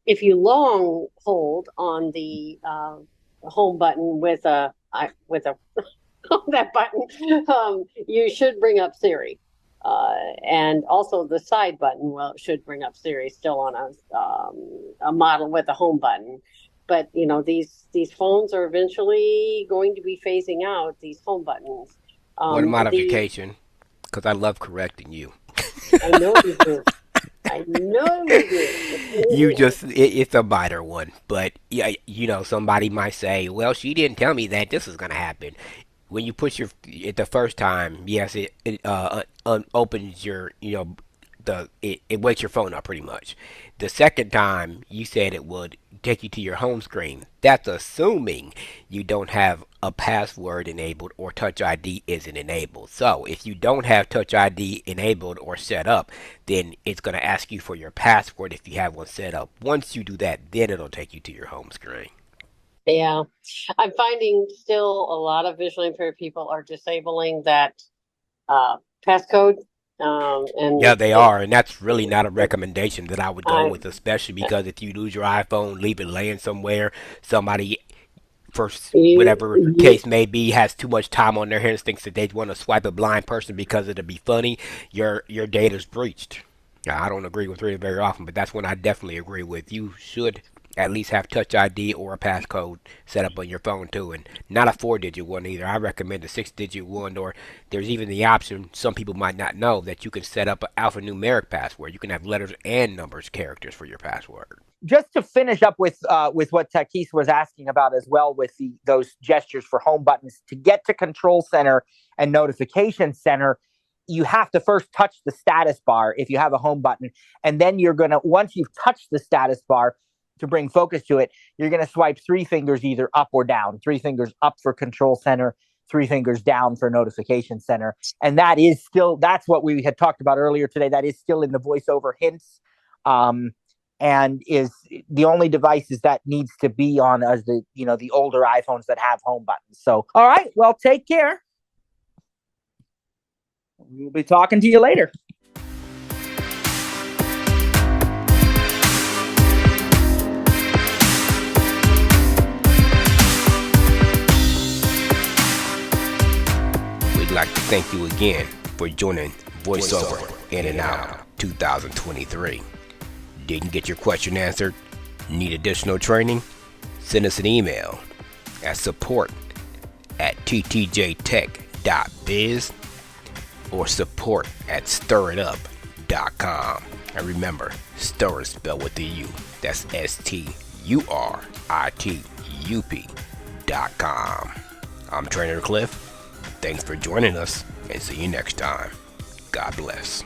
If you long hold on the home button with a that button, you should bring up Siri. And also the side button should bring up Siri still on a model with a home button. But these phones are eventually going to be phasing out these home buttons. One modification, because I love correcting you. I know you do. I know you do. It's a minor one, but yeah, somebody might say, well, she didn't tell me that this is gonna happen. When you push the first time, yes, it opens your, it wakes your phone up pretty much. The second time, you said it would take you to your home screen. That's assuming you don't have a password enabled or Touch ID isn't enabled. So if you don't have Touch ID enabled or set up, then it's going to ask you for your password if you have one set up. Once you do that, then it'll take you to your home screen. Yeah, I'm finding still a lot of visually impaired people are disabling that passcode. Yeah, they are, and that's really not a recommendation that I would go with, especially because if you lose your iPhone, leave it laying somewhere, somebody, for whatever case may be, has too much time on their hands, thinks that they want to swipe a blind person because it'll be funny, your data's breached. Now, I don't agree with it very often, but that's when I definitely agree with. You should at least have Touch ID or a passcode set up on your phone too, and not a 4-digit one either. I recommend a 6-digit one, or there's even the option, some people might not know, that you can set up an alphanumeric password. You can have letters and numbers, characters for your password. Just to finish up with what Takis was asking about as well, with those gestures for home buttons, to get to Control Center and Notification Center, you have to first touch the status bar if you have a home button, and then once you've touched the status bar, to bring focus to it, you're going to swipe 3 fingers either up or down. 3 fingers up for Control Center, 3 fingers down for Notification Center. And that's what we had talked about earlier today. That is still in the VoiceOver hints, and is the only devices that needs to be on as the older iPhones that have home buttons. So, all right, well, take care. We'll be talking to you later. We'd like to thank you again for joining VoiceOver In&Out 2023. Didn't get your question answered? Need additional training? Send us an email at support@ttjtech.biz or support@stiritup.com. And remember, stir is spelled with the U. That's STURITUP.com. I'm Trainer Cliff. Thanks for joining us, and see you next time. God bless.